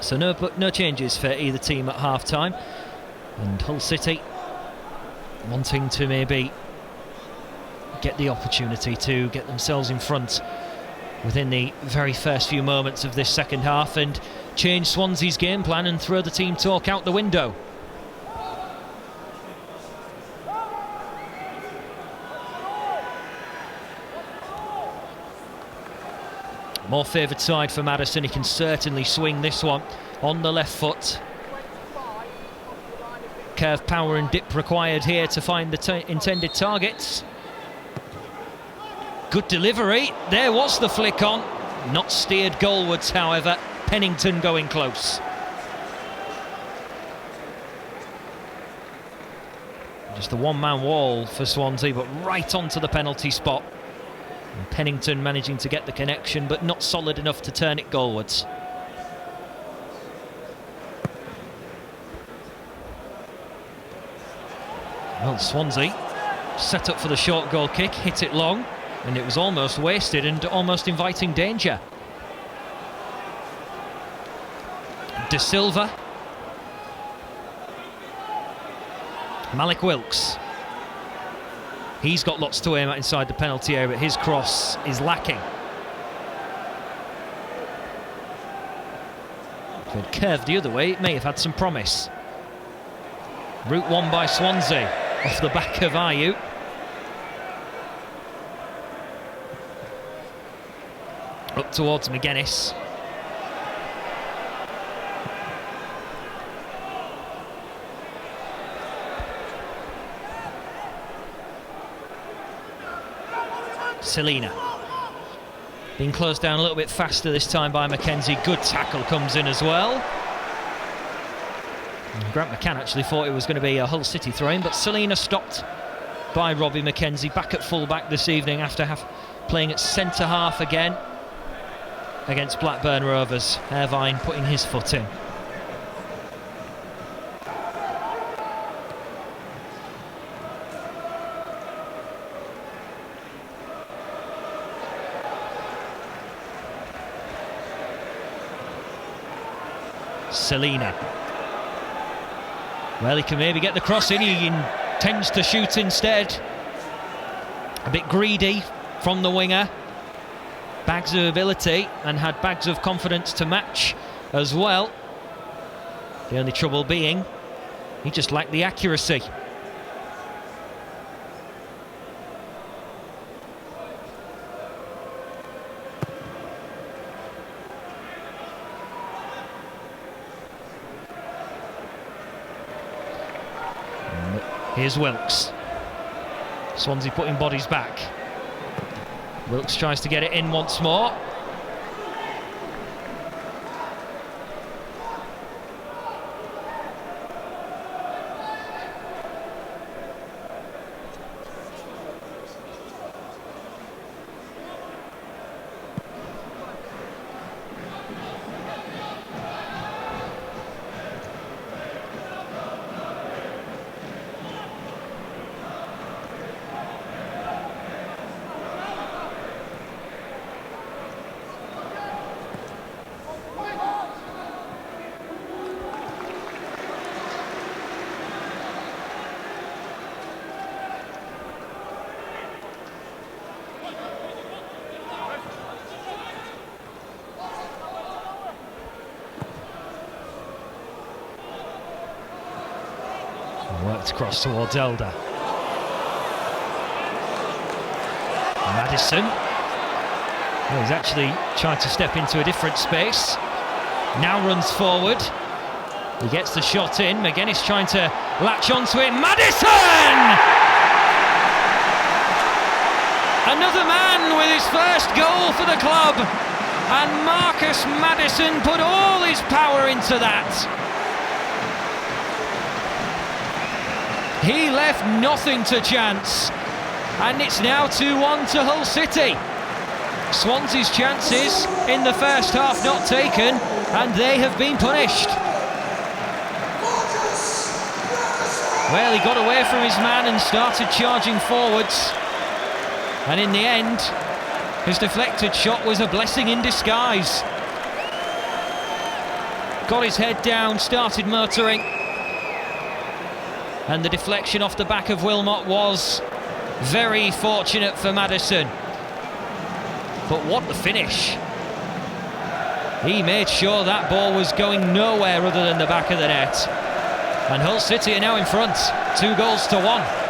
So no changes for either team at half-time, and Hull City wanting to maybe get the opportunity to get themselves in front within the very first few moments of this second half and change Swansea's game plan and throw the team talk out the window. More favoured side for Maddison. He can certainly swing this one on the left foot. Curve, power and dip required here to find the intended targets. Good delivery. There was the flick on. Not steered goalwards, however. Pennington going close. Just a one-man wall for Swansea, but right onto the penalty spot. And Pennington managing to get the connection, but not solid enough to turn it goalwards. Well, Swansea set up for the short goal kick, hit it long, and it was almost wasted and almost inviting danger. Da Silva. Malik Wilkes. He's got lots to aim at inside the penalty area, but his cross is lacking. If it had curved the other way, it may have had some promise. Route one by Swansea, off the back of Ayew. Up towards McGuinness. Selina. Being closed down a little bit faster this time by Mackenzie. Good tackle comes in as well. And Grant McCann actually thought it was going to be a Hull City throw-in, but Selina stopped by Robbie Mackenzie, back at full-back this evening after playing at centre-half again against Blackburn Rovers. Irvine putting his foot in. Selina. Well, he can maybe get the cross in. He intends to shoot instead. A bit greedy from the winger. Bags of ability and had bags of confidence to match as well. The only trouble being, he just lacked the accuracy. Here's Wilkes. Swansea putting bodies back. Wilkes tries to get it in once more. Worked across towards Elder. Maddison. Well, he's actually tried to step into a different space. Now runs forward. He gets the shot in. McGuinness trying to latch onto it. Maddison! Another man with his first goal for the club. And Marcus Maddison put all his power into that. He left nothing to chance, and it's now 2-1 to Hull City. Swansea's chances in the first half not taken, and they have been punished. Well, he got away from his man and started charging forwards, and in the end, his deflected shot was a blessing in disguise. Got his head down, started motoring. And the deflection off the back of Wilmot was very fortunate for Maddison. But what the finish. He made sure that ball was going nowhere other than the back of the net. And Hull City are now in front, 2-1.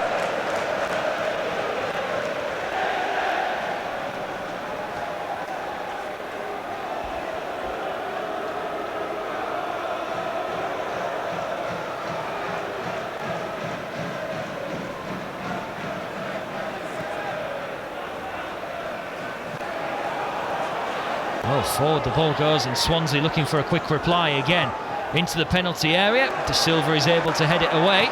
Well, forward the ball goes, and Swansea looking for a quick reply again into the penalty area. De Silva is able to head it away,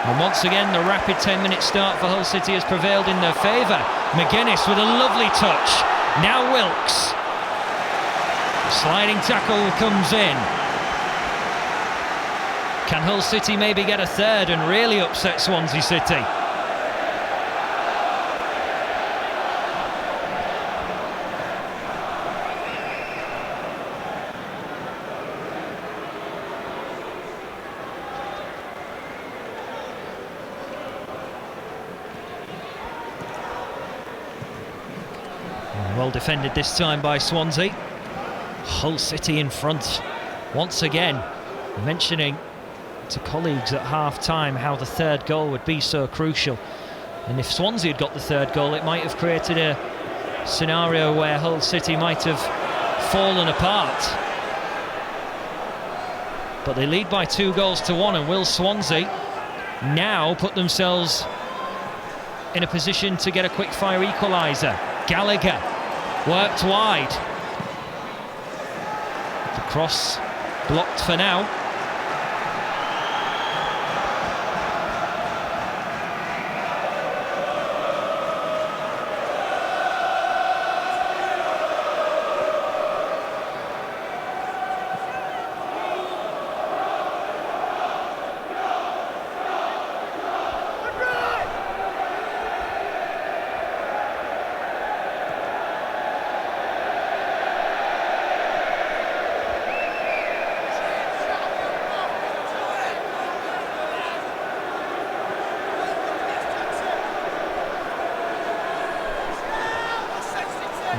and once again the rapid 10-minute start for Hull City has prevailed in their favour. McGuinness with a lovely touch. Now Wilkes. Sliding tackle comes in. Can Hull City maybe get a third and really upset Swansea City? Well defended this time by Swansea. Hull City in front once again. Mentioning to colleagues at half-time how the third goal would be so crucial. And if Swansea had got the third goal, it might have created a scenario where Hull City might have fallen apart. But they lead by 2-1, and will Swansea now put themselves in a position to get a quick-fire equaliser? Gallagher worked wide. The cross blocked for now.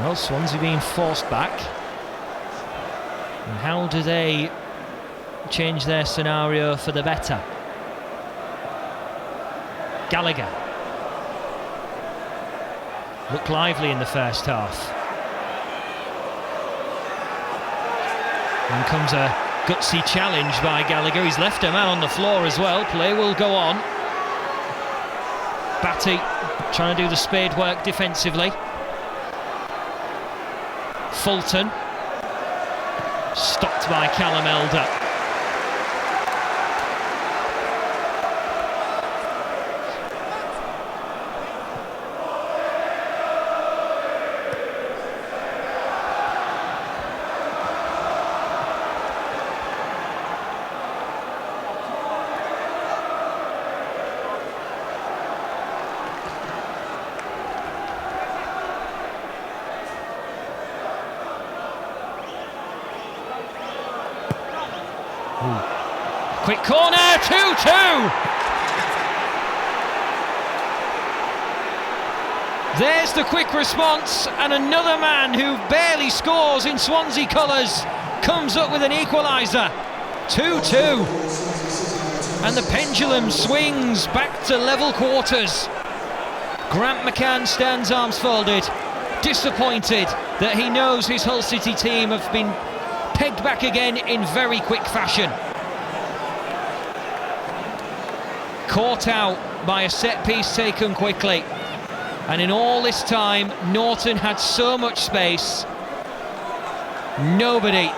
Well, Swansea being forced back. And how do they change their scenario for the better? Gallagher looked lively in the first half. And comes a gutsy challenge by Gallagher. He's left a man on the floor as well. Play will go on. Batty trying to do the spade work defensively. Fulton stopped by Callum Elder. Quick corner, 2-2. There's the quick response, and another man who barely scores in Swansea colours comes up with an equaliser. 2-2. And the pendulum swings back to level quarters. Grant McCann stands arms folded, disappointed that he knows his Hull City team have been pegged back again in very quick fashion. Caught out by a set piece taken quickly, and in all this time Norton had so much space, nobody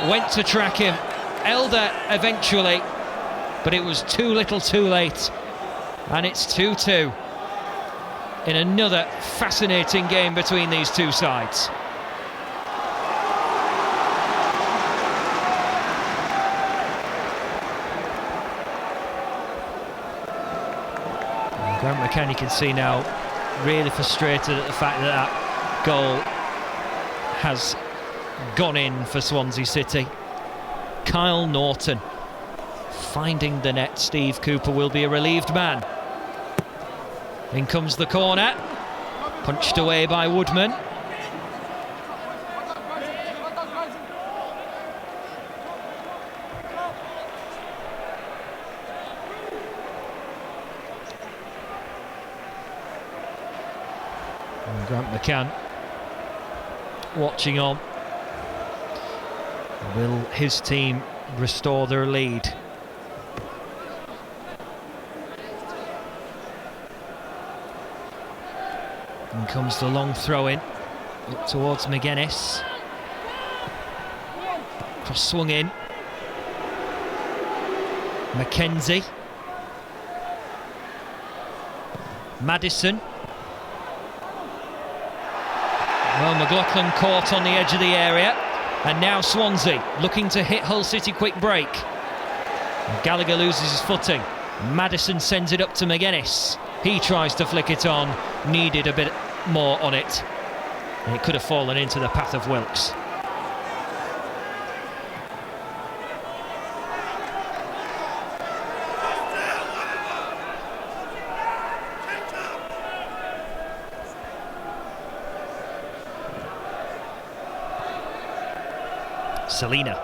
went to track him. Elder eventually, but it was too little too late, and it's 2-2 in another fascinating game between these two sides. Grant McCann, you can see now, really frustrated at the fact that that goal has gone in for Swansea City. Kyle Norton finding the net. Steve Cooper will be a relieved man. In comes the corner, punched away by Woodman. Grant McCann watching on. Will his team restore their lead? And comes the long throw in up towards McGuinness. Cross swung in. McKenzie. Maddison. Well, McLaughlin caught on the edge of the area, and now Swansea looking to hit Hull City quick break. Gallagher loses his footing. Maddison sends it up to McGuinness. He tries to flick it on, needed a bit more on it, and it could have fallen into the path of Wilkes. Selina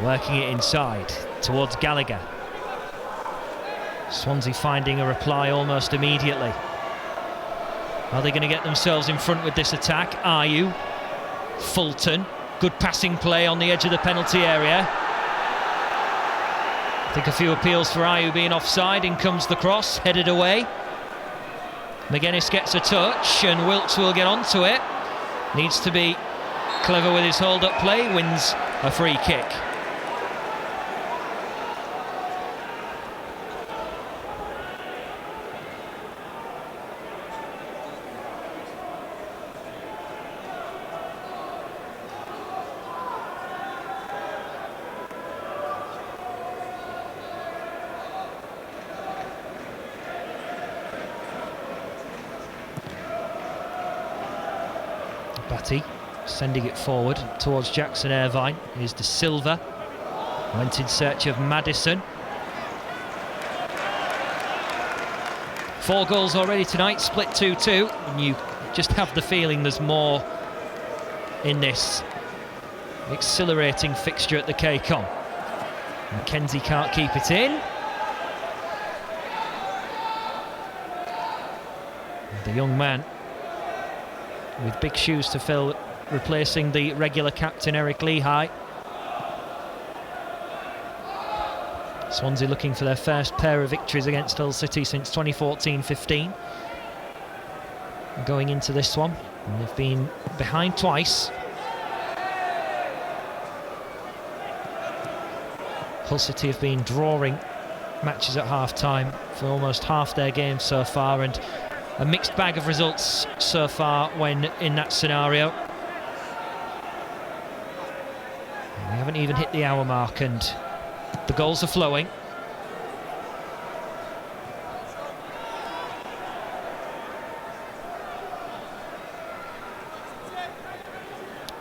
working it inside towards Gallagher. Swansea finding a reply almost immediately. Are they going to get themselves in front with this attack? Ayew, Fulton, good passing play on the edge of the penalty area. I think a few appeals for Ayew being offside. In comes the cross, headed away. McGuinness gets a touch and Wilkes will get onto it. Needs to be clever with his hold-up play, wins a free kick. Batty sending it forward towards Jackson Irvine. Here's De Silva, went in search of Maddison. 4 goals already tonight, split 2-2. And you just have the feeling there's more in this exhilarating fixture at the KCOM. Mackenzie can't keep it in. The young man with big shoes to fill, replacing the regular captain Eric Lehigh. Swansea looking for their first pair of victories against Hull City since 2014-15. Going into this one, and they've been behind twice. Hull City have been drawing matches at half-time for almost half their games so far, and a mixed bag of results so far when in that scenario. We haven't even hit the hour mark and the goals are flowing.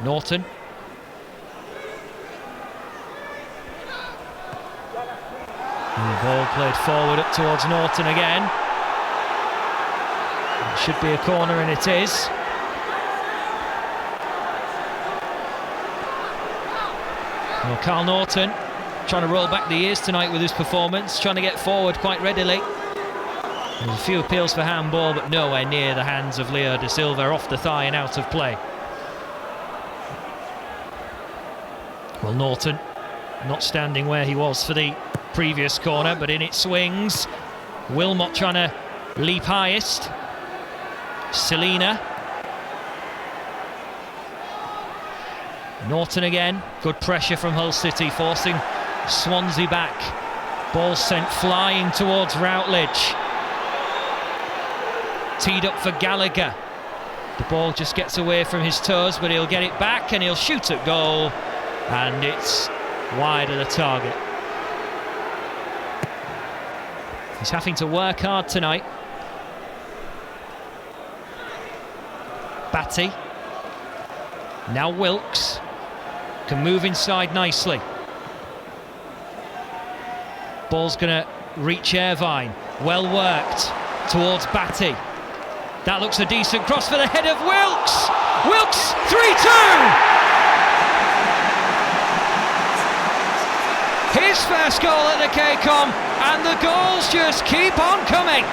Norton. And the ball played forward up towards Norton again. It should be a corner, and it is. Well, Carl Norton trying to roll back the years tonight with his performance, trying to get forward quite readily. There's a few appeals for handball, but nowhere near the hands of Leo da Silva, off the thigh and out of play. Well, Norton not standing where he was for the previous corner, but in it swings. Wilmot trying to leap highest. Selina. Norton again. Good pressure from Hull City, forcing Swansea back. Ball sent flying towards Routledge. Teed up for Gallagher. The ball just gets away from his toes, but he'll get it back and he'll shoot at goal. And it's wide of the target. He's having to work hard tonight. Batty. Now Wilkes. Can move inside nicely. Ball's going to reach Irvine. Well worked towards Batty. That looks a decent cross for the head of Wilkes. Wilkes, 3-2! His first goal at the KCOM, and the goals just keep on coming.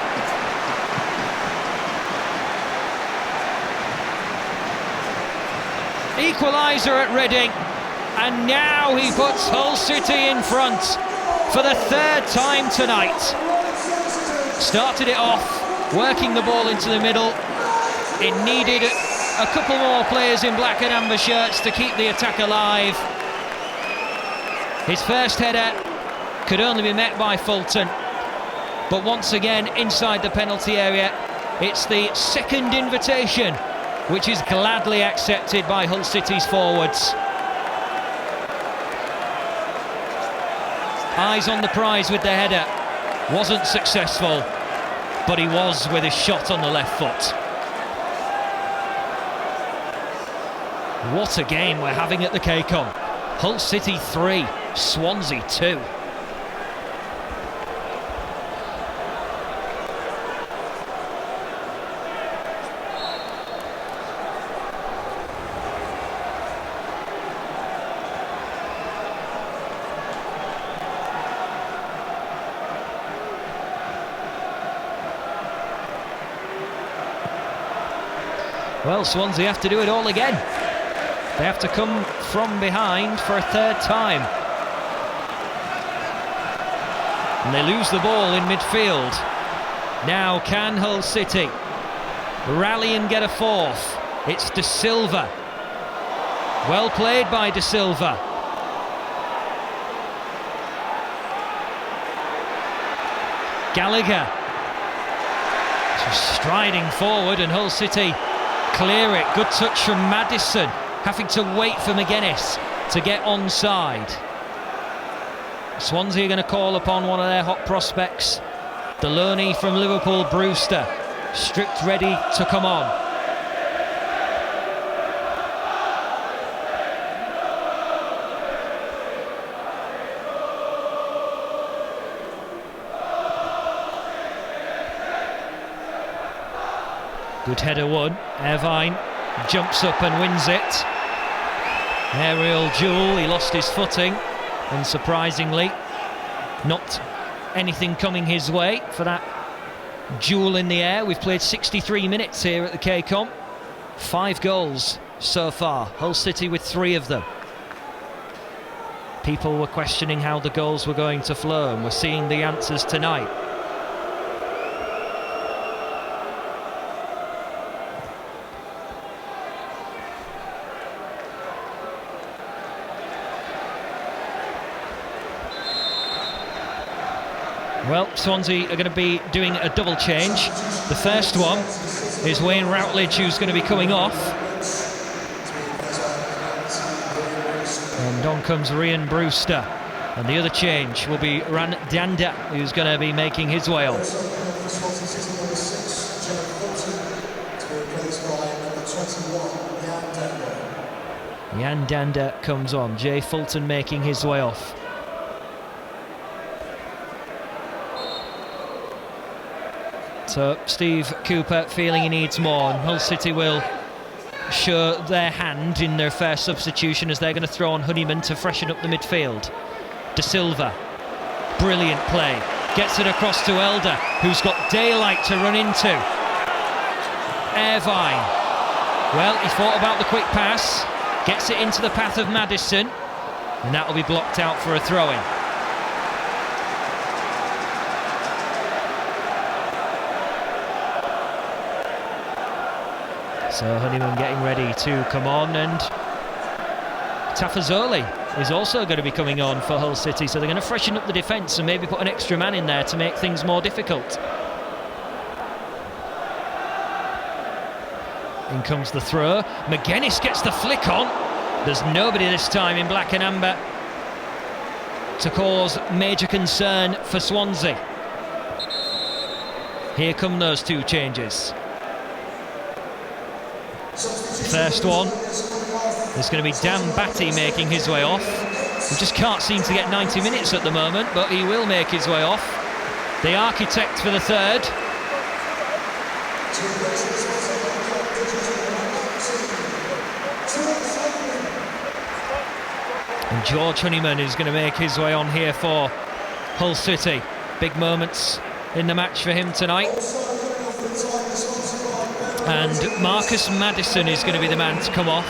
Equaliser at Reading, and now he puts Hull City in front for the third time tonight. Started it off, working the ball into the middle. It needed a couple more players in black and amber shirts to keep the attack alive. His first header could only be met by Fulton, but once again inside the penalty area. It's the second invitation, which is gladly accepted by Hull City's forwards. Eyes on the prize with the header. Wasn't successful, but he was with his shot on the left foot. What a game we're having at the KCOM. Hull City 3, Swansea 2. Well, Swansea have to do it all again. They have to come from behind for a third time. And they lose the ball in midfield. Now can Hull City rally and get a fourth? It's Da Silva. Well played by Da Silva. Gallagher just striding forward, and Hull City clear it. Good touch from Maddison, having to wait for McGuinness to get onside. Swansea are going to call upon one of their hot prospects, the loanee from Liverpool, Brewster, stripped ready to come on. Good header won. Irvine jumps up and wins it. Aerial duel, he lost his footing, unsurprisingly. Not anything coming his way for that duel in the air. We've played 63 minutes here at the KCOM. 5 goals so far, Hull City with 3 of them. People were questioning how the goals were going to flow, and we're seeing the answers tonight. Well, Swansea are going to be doing a double change. The first one is Wayne Routledge, who's going to be coming off. And on comes Ryan Brewster. And the other change will be Ran Danda, who's going to be making his way on. Jan Danda comes on. Jay Fulton making his way off. So Steve Cooper feeling he needs more, and Hull City will show their hand in their first substitution as they're going to throw on Honeyman to freshen up the midfield. De Silva, brilliant play, gets it across to Elder, who's got daylight to run into. Irvine, well, he thought about the quick pass, gets it into the path of Maddison, and that will be blocked out for a throw-in. So Honeyman getting ready to come on, and Tafazoli is also going to be coming on for Hull City, so they're going to freshen up the defence and maybe put an extra man in there to make things more difficult. In comes the throw. McGuinness gets the flick on. There's nobody this time in black and amber to cause major concern for Swansea. Here come those 2 changes. First one is going to be Dan Batty making his way off. He just can't seem to get 90 minutes at the moment, but he will make his way off. The architect for the third. And George Honeyman is going to make his way on here for Hull City. Big moments in the match for him tonight. And Marcus Maddison is going to be the man to come off.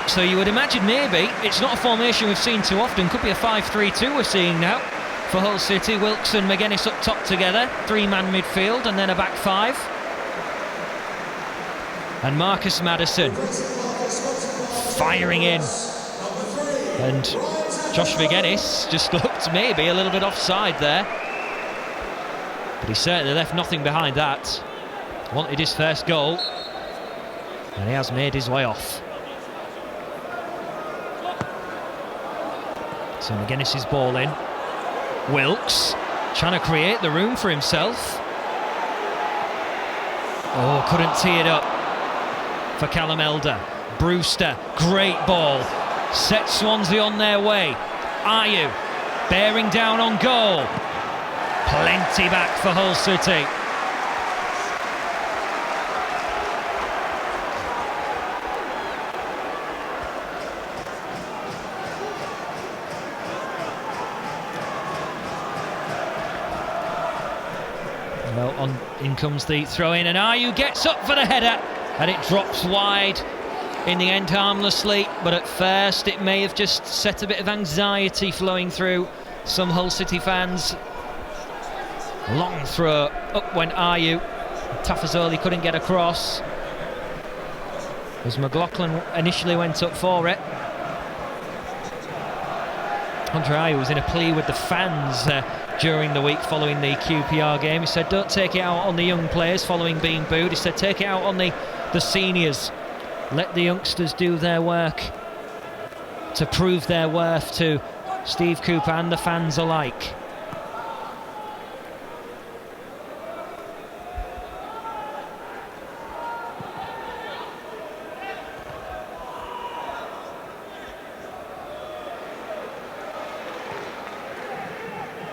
So you would imagine maybe it's not a formation we've seen too often. Could be a 5-3-2 we're seeing now for Hull City. Wilkes and McGuinness up top together, 3-man midfield, and then a back 5. And Marcus Maddison firing in. And Josh McGuinness just looked maybe a little bit offside there. But he certainly left nothing behind that. Wanted his first goal, and he has made his way off. So McGuinness is ball in. Wilkes trying to create the room for himself. Oh, couldn't tee it up for Callum Elder. Brewster, great ball. Set Swansea on their way. Ayew bearing down on goal. Plenty back for Hull City. Well, in comes the throw-in, and Ayew gets up for the header, and it drops wide. In the end, harmlessly, but at first it may have just set a bit of anxiety flowing through some Hull City fans. Long throw, up went Ayew. Tafazoli couldn't get across as McLaughlin initially went up for it. Andre Ayew was in a plea with the fans during the week following the QPR game. He said, don't take it out on the young players following being booed. He said, take it out on the seniors. Let the youngsters do their work to prove their worth to Steve Cooper and the fans alike.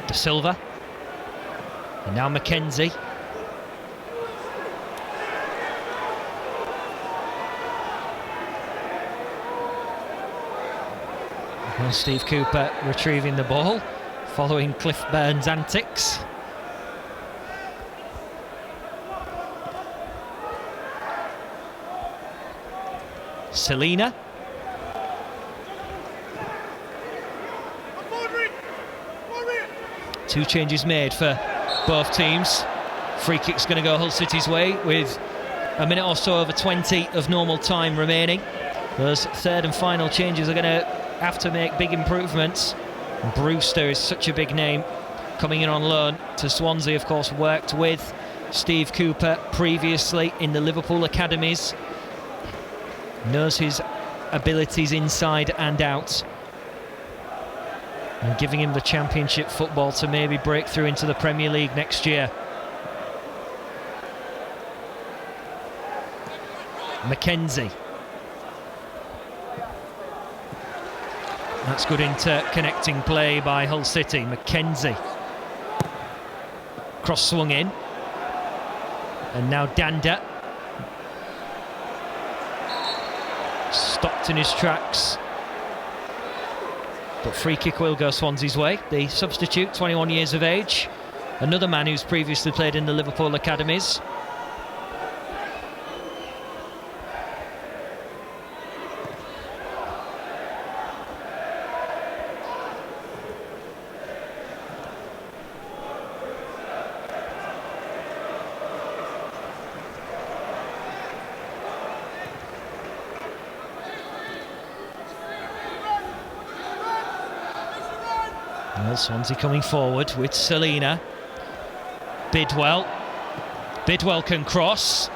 De Silva, and now Mackenzie. Well, Steve Cooper retrieving the ball, following Cliff Burns' antics. Selina. Two changes made for both teams. Free kick's going to go Hull City's way with a minute or so over 20 of normal time remaining. Those third and final changes are going to have to make big improvements. Brewster is such a big name coming in on loan to Swansea, of course, worked with Steve Cooper previously in the Liverpool academies. Knows his abilities inside and out. And giving him the Championship football to maybe break through into the Premier League next year. McKenzie. That's good interconnecting play by Hull City. McKenzie. Cross swung in. And now Danda. Stopped in his tracks. But free kick will go Swansea's way. The substitute, 21 years of age. Another man who's previously played in the Liverpool academies. Well, Swansea coming forward with Selina. Bidwell. Bidwell can cross.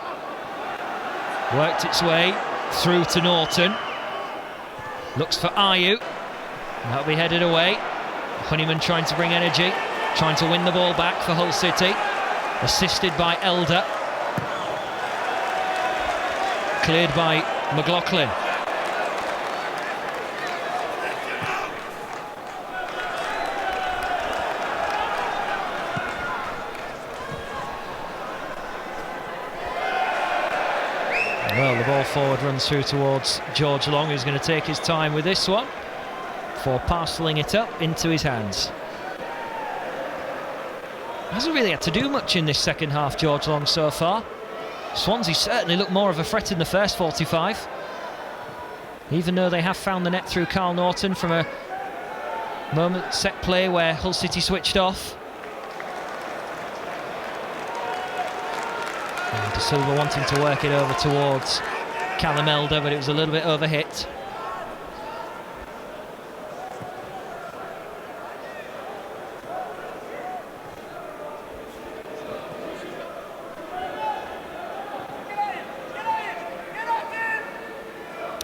Worked its way through to Norton. Looks for Ayew. That'll be headed away. Honeyman trying to bring energy. Trying to win the ball back for Hull City. Assisted by Elder. Cleared by McLaughlin. Well, the ball forward runs through towards George Long, who's going to take his time with this one before parcelling it up into his hands. Hasn't really had to do much in this second half, George Long, so far. Swansea certainly looked more of a threat in the first 45, even though they have found the net through Carl Norton from a moment set play where Hull City switched off. De Silva wanting to work it over towards Callum Elder, but it was a little bit overhit.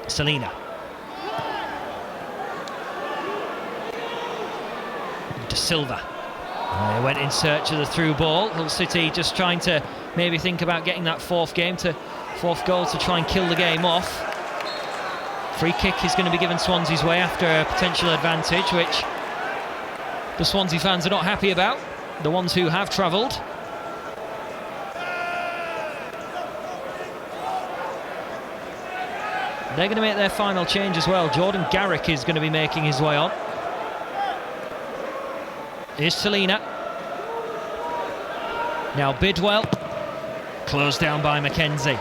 Selina. De Silva. They went in search of the through ball. Hull City just trying to maybe think about getting that fourth goal to try and kill the game off. Free kick is going to be given Swansea's way after a potential advantage, which the Swansea fans are not happy about, the ones who have travelled. They're going to make their final change as well. Jordan Garrick is going to be making his way on. Here's Selina. Now Bidwell. Closed down by McKenzie.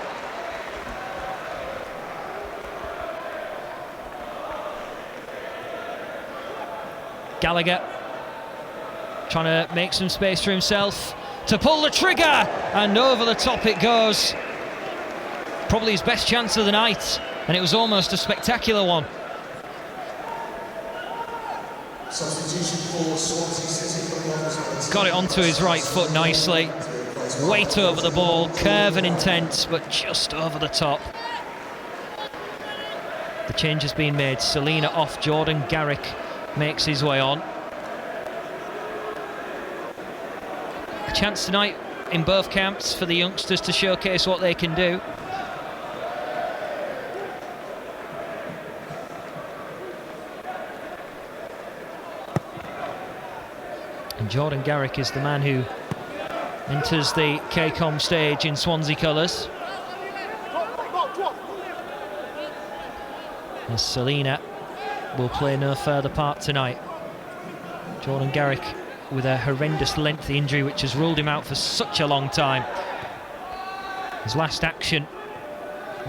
Gallagher trying to make some space for himself to pull the trigger, and over the top it goes. Probably his best chance of the night, and it was almost a spectacular one. Got it onto his right foot nicely. Weight over the ball, curve and intense, but just over the top. The change has been made. Selina off, Jordan Garrick makes his way on. A chance tonight in both camps for the youngsters to showcase what they can do. And Jordan Garrick is the man who enters the KCOM stage in Swansea colours. As Selina will play no further part tonight. Jordan Garrick with a horrendous lengthy injury which has ruled him out for such a long time. His last action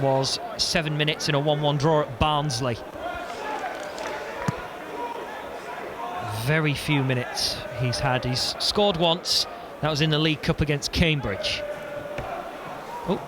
was 7 minutes in a 1-1 draw at Barnsley. Very few minutes he's had. He's scored once, that was in the League Cup against Cambridge. Oh.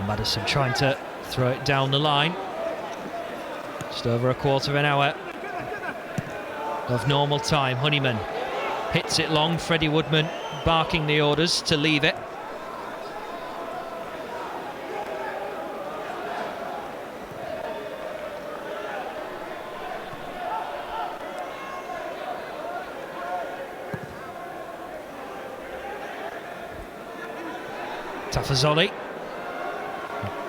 Madison trying to throw it down the line. Just over a quarter of an hour of normal time. Honeyman hits it long. Freddie Woodman barking the orders to leave it. Tafazoli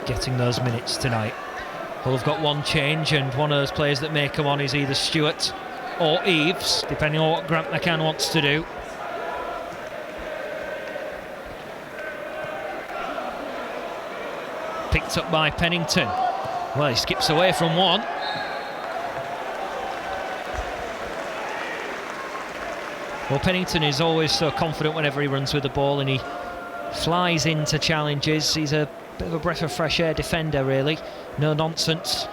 getting those minutes tonight. Hull have got one change, and one of those players that may come on is either Stewart or Eves, depending on what Grant McCann wants to do. Picked up by Pennington. Well, he skips away from one. Well, Pennington is always so confident whenever he runs with the ball, and he flies into challenges. He's a bit of a breath of fresh air defender, really. No nonsense.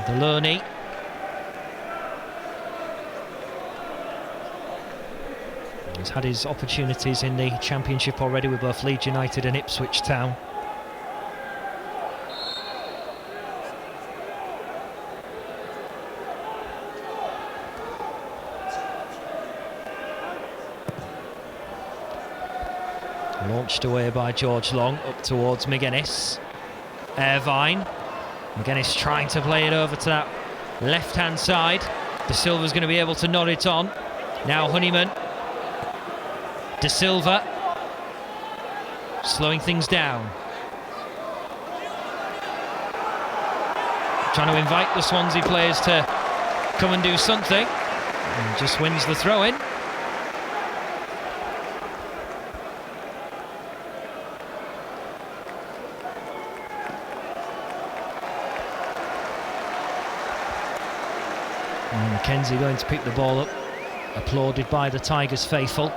Deloney. He's had his opportunities in the Championship already with both Leeds United and Ipswich Town. Launched away by George Long up towards McGuinness. Irvine. McGuinness trying to play it over to that left-hand side. De Silva's going to be able to nod it on. Now Honeyman. De Silva slowing things down. Trying to invite the Swansea players to come and do something. And just wins the throw-in. Mackenzie going to pick the ball up, applauded by the Tigers faithful.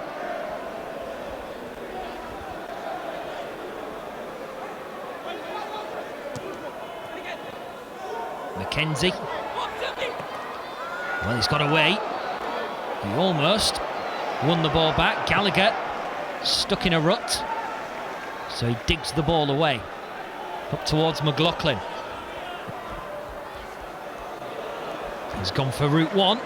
Mackenzie. Well, he's got away. He almost won the ball back. Gallagher stuck in a rut, so he digs the ball away up towards McLaughlin. He's gone for route one.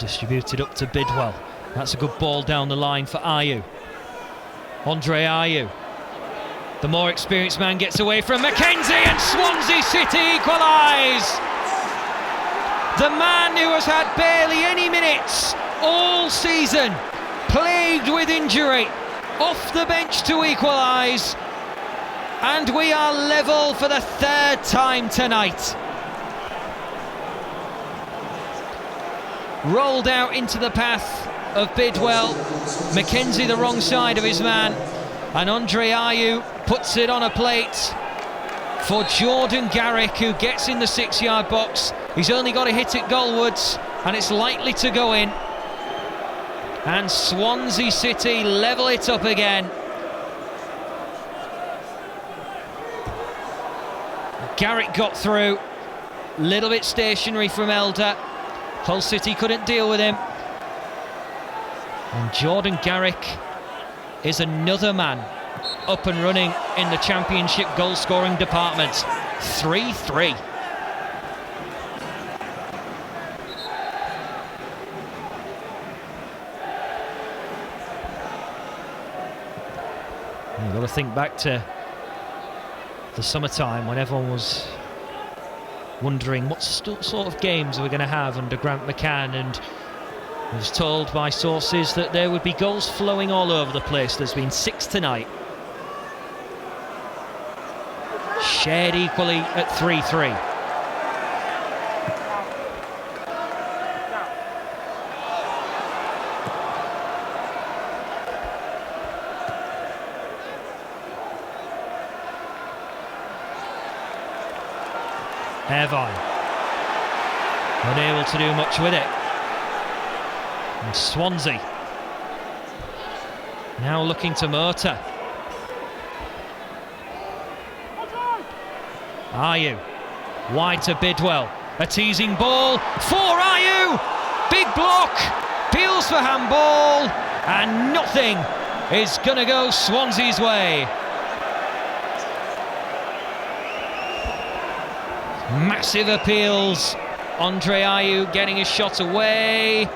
Distributed up to Bidwell. That's a good ball down the line for Ayew. Andre Ayew. The more experienced man gets away from Mackenzie, and Swansea City equalise. The man who has had barely any minutes all season, plagued with injury, off the bench to equalise. And we are level for the third time tonight. Rolled out into the path of Bidwell. Mackenzie the wrong side of his man. And Andre Ayew puts it on a plate for Jordan Garrick, who gets in the 6-yard box. He's only got to hit it goalwards, and it's likely to go in. And Swansea City level it up again. Garrick got through, little bit stationary from Elder. Hull City couldn't deal with him. And Jordan Garrick is another man up and running in the Championship goal scoring department. 3-3. You've got to think back to the summertime, when everyone was wondering what sort of games we're going to have under Grant McCann, and I was told by sources that there would be goals flowing all over the place. There's been 6 tonight, shared equally at 3-3. Irvine unable to do much with it, and Swansea now looking to motor. Ayew wide to Bidwell, a teasing ball for Ayew, big block, peels for handball, and nothing is going to go Swansea's way. Massive appeals, Andre Ayew getting his shot away.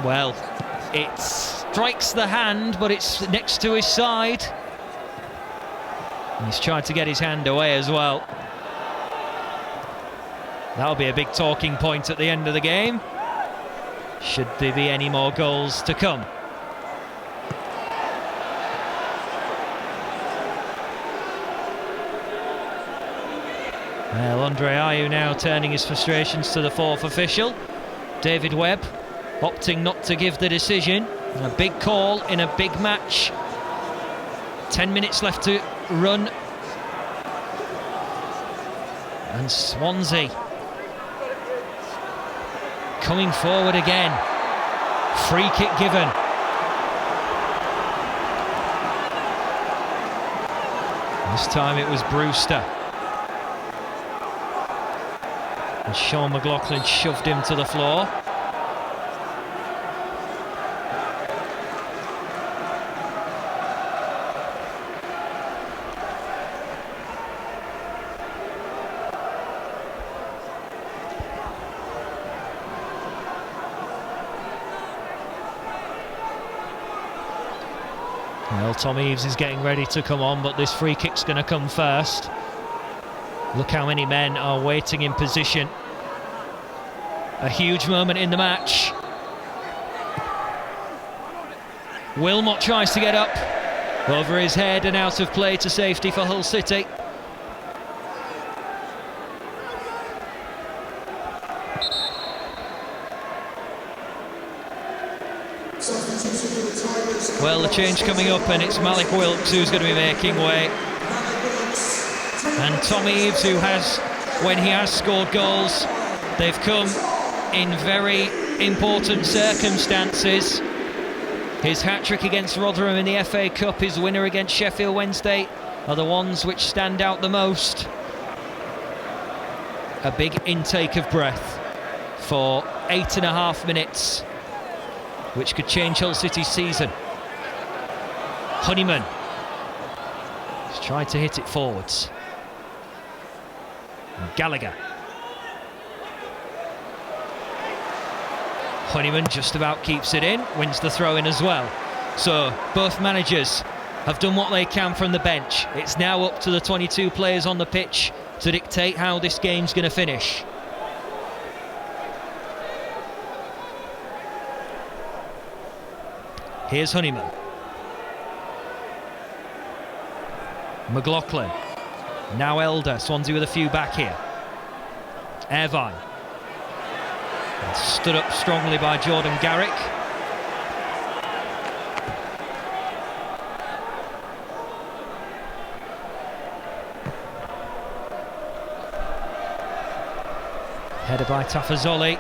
Well, it strikes the hand, but it's next to his side. And he's tried to get his hand away as well. That'll be a big talking point at the end of the game, should there be any more goals to come. Well, Andre Ayew now turning his frustrations to the 4th official, David Webb, opting not to give the decision. A big call in a big match. 10 minutes left to run. And Swansea coming forward again. Free kick given. This time it was Brewster. And Sean McLaughlin shoved him to the floor. Well, Tom Eaves is getting ready to come on, but this free kick's going to come first. Look how many men are waiting in position. A huge moment in the match. Wilmot tries to get up, over his head and out of play to safety for Hull City. Well, the change coming up, and it's Malik Wilkes who's going to be making way. And Tom Eaves, who has, when he has scored goals, they've come in very important circumstances. His hat-trick against Rotherham in the FA Cup, his winner against Sheffield Wednesday, are the ones which stand out the most. A big intake of breath for 8.5 minutes, which could change Hull City's season. Honeyman has tried to hit it forwards. Gallagher. Honeyman just about keeps it in, wins the throw-in as well. So both managers have done what they can from the bench. It's now up to the 22 players on the pitch to dictate how this game's going to finish. Here's Honeyman. McLaughlin. Now Elder. Swansea with a few back here. Irvine. Stood up strongly by Jordan Garrick. Header by Tafazoli.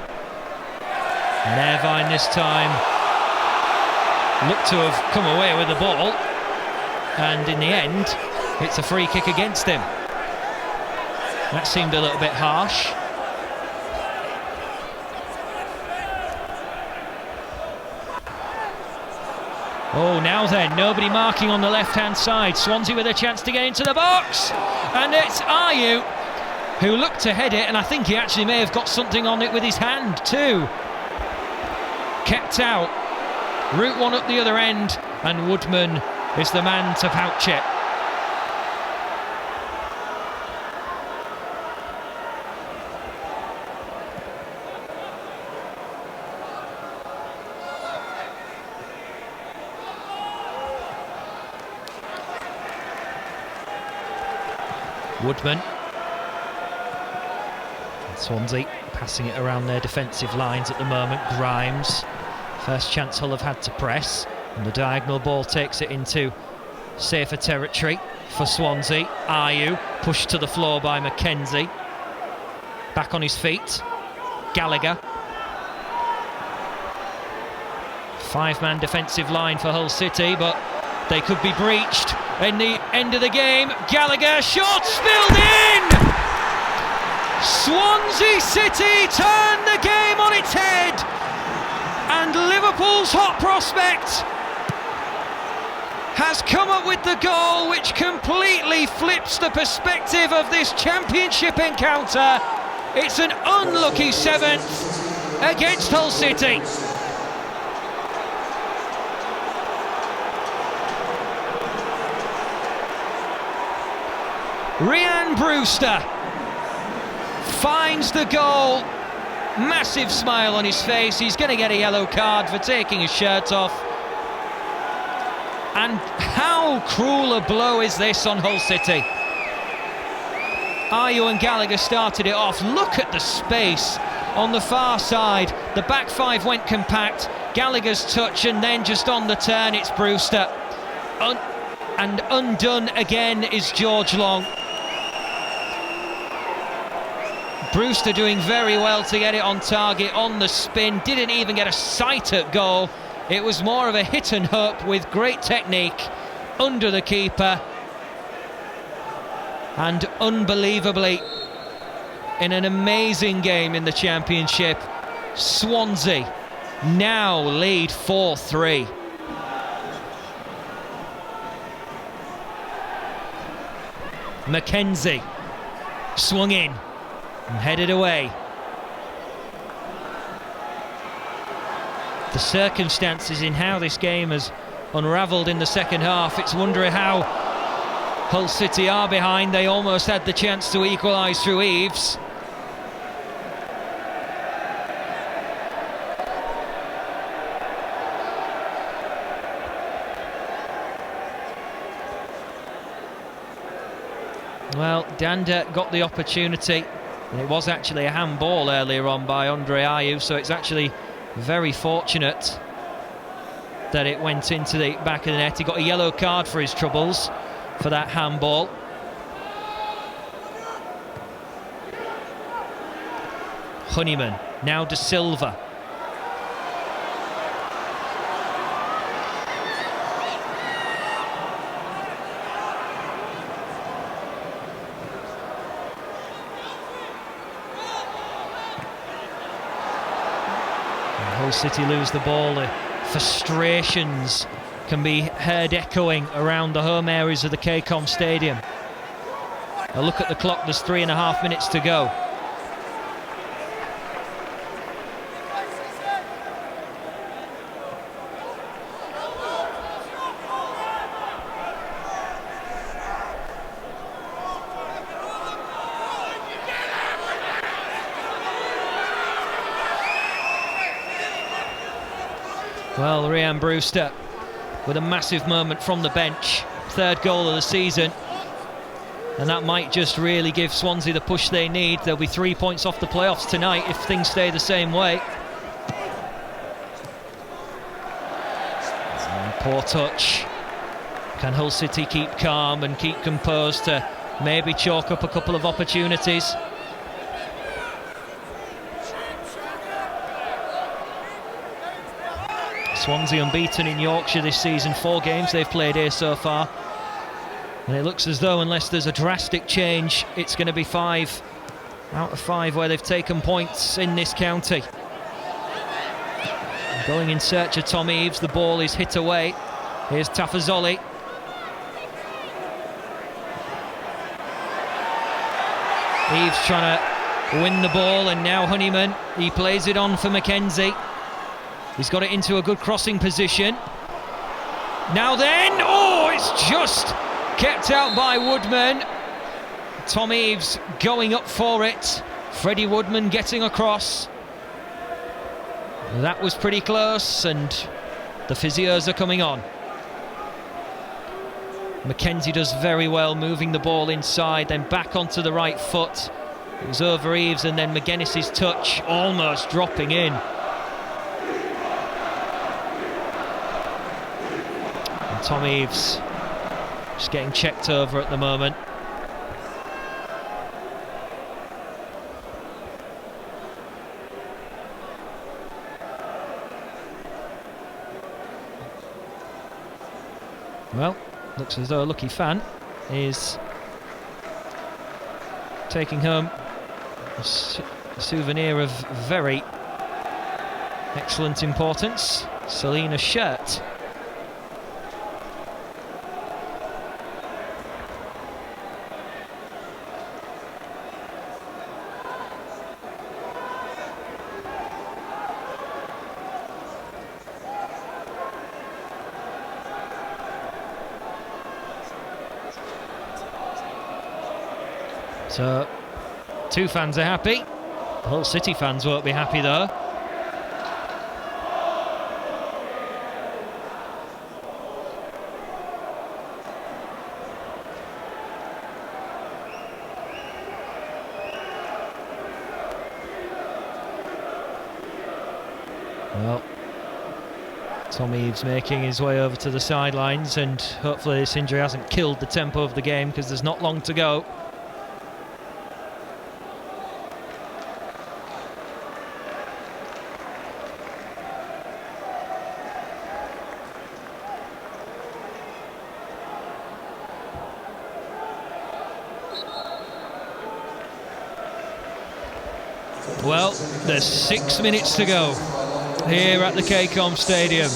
And Irvine this time looked to have come away with the ball, and in the end it's a free kick against him. That seemed a little bit harsh. Oh, now then, nobody marking on the left-hand side. Swansea with a chance to get into the box, and it's Ayew who looked to head it, and I think he actually may have got something on it with his hand too. Kept out. Route one up the other end, and Woodman is the man to pouch it. Woodman. Swansea passing it around their defensive lines at the moment. Grimes, first chance Hull have had to press, and the diagonal ball takes it into safer territory for Swansea. Ayew pushed to the floor by McKenzie. Back on his feet, Gallagher. Five-man defensive line for Hull City, but they could be breached in the end of the game. Gallagher, shot spilled in! Swansea City turn the game on its head, and Liverpool's hot prospect has come up with the goal which completely flips the perspective of this championship encounter. It's an unlucky 7th against Hull City. Ryan Brewster finds the goal, massive smile on his face. He's going to get a yellow card for taking his shirt off. And how cruel a blow is this on Hull City? Ayew and Gallagher started it off. Look at the space on the far side. The back five went compact. Gallagher's touch, and then just on the turn it's Brewster. And undone again is George Long. Brewster doing very well to get it on target on the spin. Didn't even get a sight at goal. It was more of a hit and hope with great technique under the keeper. And unbelievably, in an amazing game in the Championship, Swansea now lead 4-3. McKenzie swung in and headed away. The circumstances in how this game has unravelled in the second half, it's wondering how Hull City are behind. They almost had the chance to equalise through Eves. Well, Danda got the opportunity, and it was actually a handball earlier on by Andre Ayew, so it's actually very fortunate that it went into the back of the net. He got a yellow card for his troubles for that handball. Honeyman, now De Silva. Hull City lose the ball. The frustrations can be heard echoing around the home areas of the KCOM Stadium. A look at the clock, there's 3.5 minutes to go. Well, Ryan Brewster with a massive moment from the bench, third goal of the season, and that might just really give Swansea the push they need. They'll be 3 points off the playoffs tonight if things stay the same way. And poor touch. Can Hull City keep calm and keep composed to maybe chalk up a couple of opportunities? Swansea unbeaten in Yorkshire this season, 4 games they've played here so far. And it looks as though, unless there's a drastic change, it's going to be 5 out of 5 where they've taken points in this county. Going in search of Tom Eves, the ball is hit away. Here's Tafazolli. Eves trying to win the ball, and now Honeyman, he plays it on for McKenzie. He's got it into a good crossing position. Now then, oh, it's just kept out by Woodman. Tom Eves going up for it. Freddie Woodman getting across. That was pretty close, and the physios are coming on. Mackenzie does very well moving the ball inside, then back onto the right foot. It was over Eves, and then McGuinness's touch almost dropping in. And Tom Eves just getting checked over at the moment. Well, looks as though a lucky fan is taking home a souvenir of very excellent importance. Selina's shirt. So, 2 fans are happy. The Hull City fans won't be happy though. Well, Tom Eves making his way over to the sidelines, and hopefully this injury hasn't killed the tempo of the game, because there's not long to go. Well, there's 6 minutes to go here at the KCOM Stadium.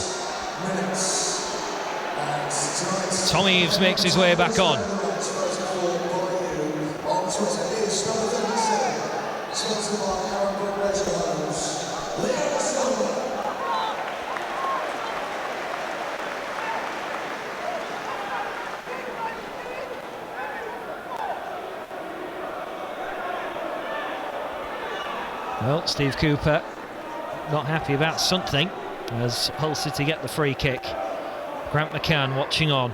Tom Eves makes his way back on. Well, Steve Cooper not happy about something as Hull City get the free kick. Grant McCann watching on.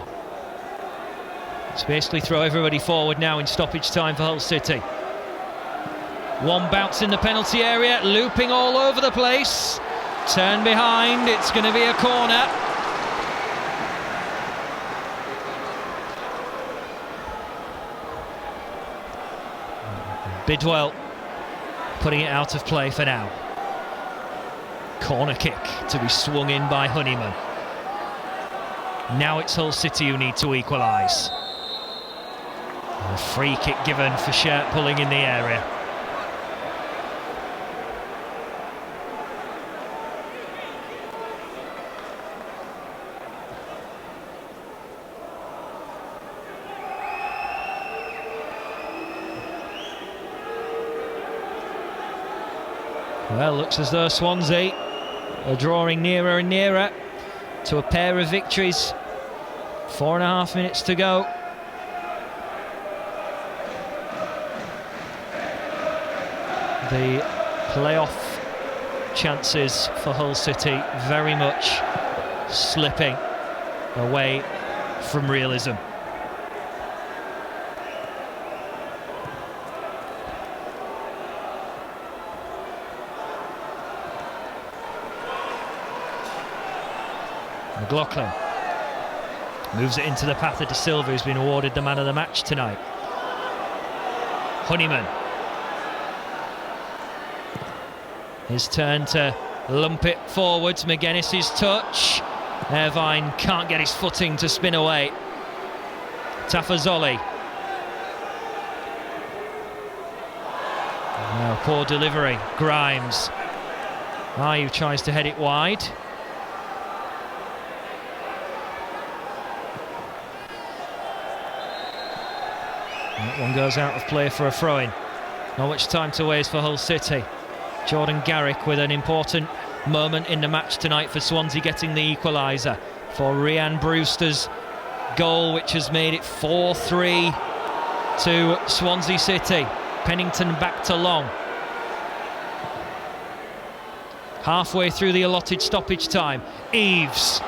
It's basically throw everybody forward now in stoppage time for Hull City. One bounce in the penalty area, looping all over the place. Turn behind, it's going to be a corner. Bidwell putting it out of play for now. Corner kick to be swung in by Honeyman. Now it's Hull City who need to equalise. A free kick given for shirt pulling in the area. Well, looks as though Swansea are drawing nearer and nearer to a pair of victories. 4.5 minutes to go. The playoff chances for Hull City very much slipping away from realism. McLaughlin moves it into the path of De Silva, who's been awarded the man of the match tonight. Honeyman. His turn to lump it forwards. McGuinness's touch. Irvine can't get his footing to spin away. Tafazoli. Now poor delivery. Grimes. Ayew tries to head it wide. That one goes out of play for a throw-in. Not much time to waste for Hull City. Jordan Garrick with an important moment in the match tonight for Swansea, getting the equaliser for Rhian Brewster's goal, which has made it 4-3 to Swansea City. Pennington back to Long. Halfway through the allotted stoppage time. Eves.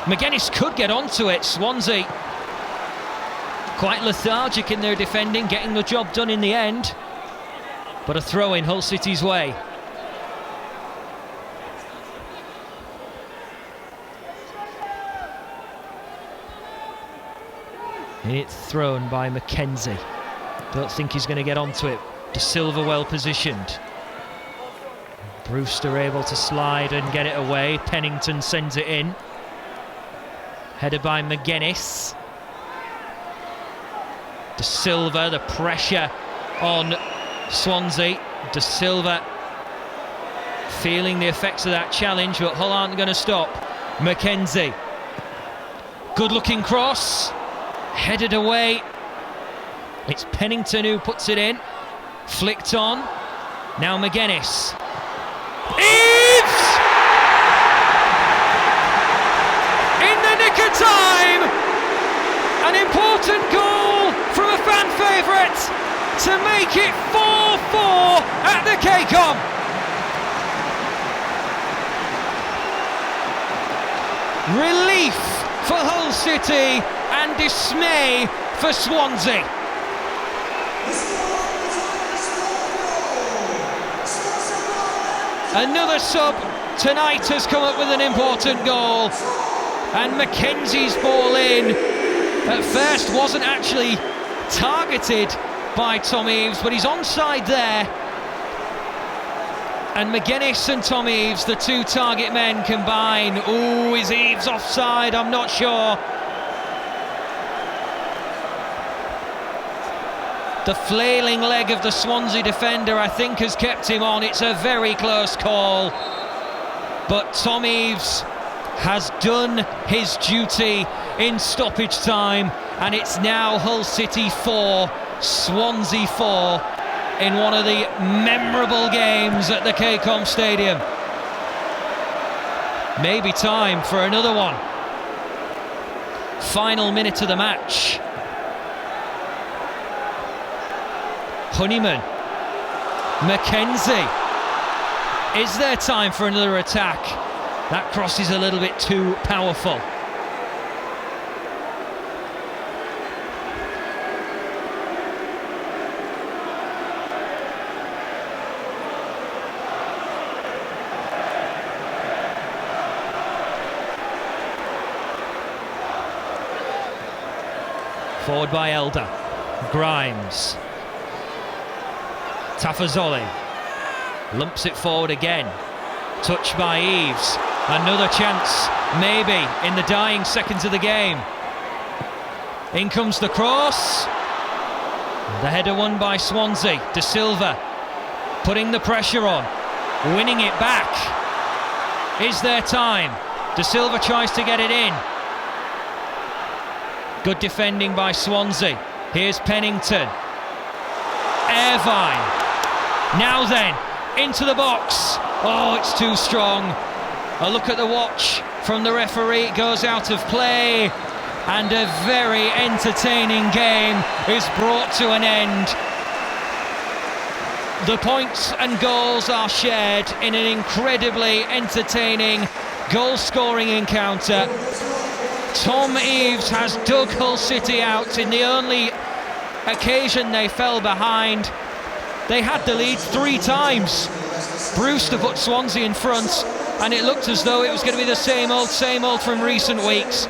McGuinness could get onto it. Swansea quite lethargic in their defending, getting the job done in the end. But a throw in Hull City's way. And it's thrown by Mackenzie. Don't think he's going to get onto it. De Silva well positioned. Brewster able to slide and get it away. Pennington sends it in. Headed by McGuinness. De Silva, the pressure on Swansea. De Silva feeling the effects of that challenge, but Hull aren't going to stop. Mackenzie. Good looking cross. Headed away. It's Pennington who puts it in. Flicked on. Now McGuinness. Eves! In the nick of time! An important goal from a fan favourite to make it 4-4 at the KCOM. Relief for Hull City and dismay for Swansea. Another sub tonight has come up with an important goal, and Mackenzie's ball in at first wasn't actually targeted by Tom Eaves, but he's onside there, and McGuinness and Tom Eaves, the two target men, combine. Ooh, is Eaves offside? I'm not sure. The flailing leg of the Swansea defender, I think, has kept him on. It's a very close call, but Tom Eaves has done his duty in stoppage time, and it's now Hull City 4, Swansea 4 in one of the memorable games at the KCOM Stadium. Maybe time for another one. Final minute of the match. Honeyman. Mackenzie. Is there time for another attack? That cross is a little bit too powerful. Forward by Elder. Grimes. Tafazoli lumps it forward again. Touch by Eaves. Another chance, maybe, in the dying seconds of the game. In comes the cross. The header won by Swansea. De Silva putting the pressure on, winning it back. Is there time? De Silva tries to get it in. Good defending by Swansea. Here's Pennington. Irvine. Now then, into the box. Oh, it's too strong. A look at the watch from the referee. It goes out of play, and a very entertaining game is brought to an end. The points and goals are shared in an incredibly entertaining goal-scoring encounter. Tom Eaves has dug Hull City out in the only occasion they fell behind. They had the lead 3 times. Brewster put Swansea in front, and it looked as though it was going to be the same old from recent weeks.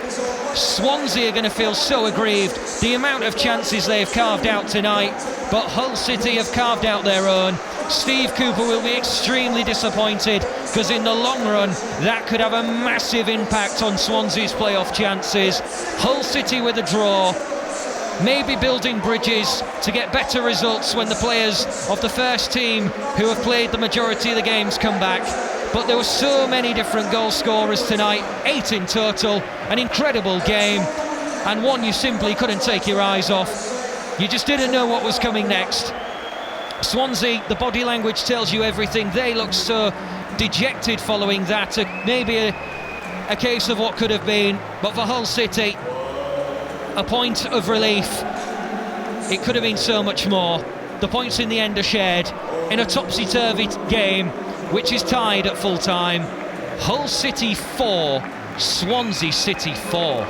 Swansea are going to feel so aggrieved, the amount of chances they've carved out tonight, but Hull City have carved out their own. Steve Cooper will be extremely disappointed, because in the long run that could have a massive impact on Swansea's playoff chances. Hull City with a draw, maybe building bridges to get better results when the players of the first team who have played the majority of the games come back. But there were so many different goal scorers tonight, 8 in total, an incredible game, and one you simply couldn't take your eyes off. You just didn't know what was coming next. Swansea, the body language tells you everything. They look so dejected following that, maybe a case of what could have been, but for Hull City, a point of relief. It could have been so much more. The points in the end are shared in a topsy-turvy game, which is tied at full time. Hull City 4, Swansea City 4.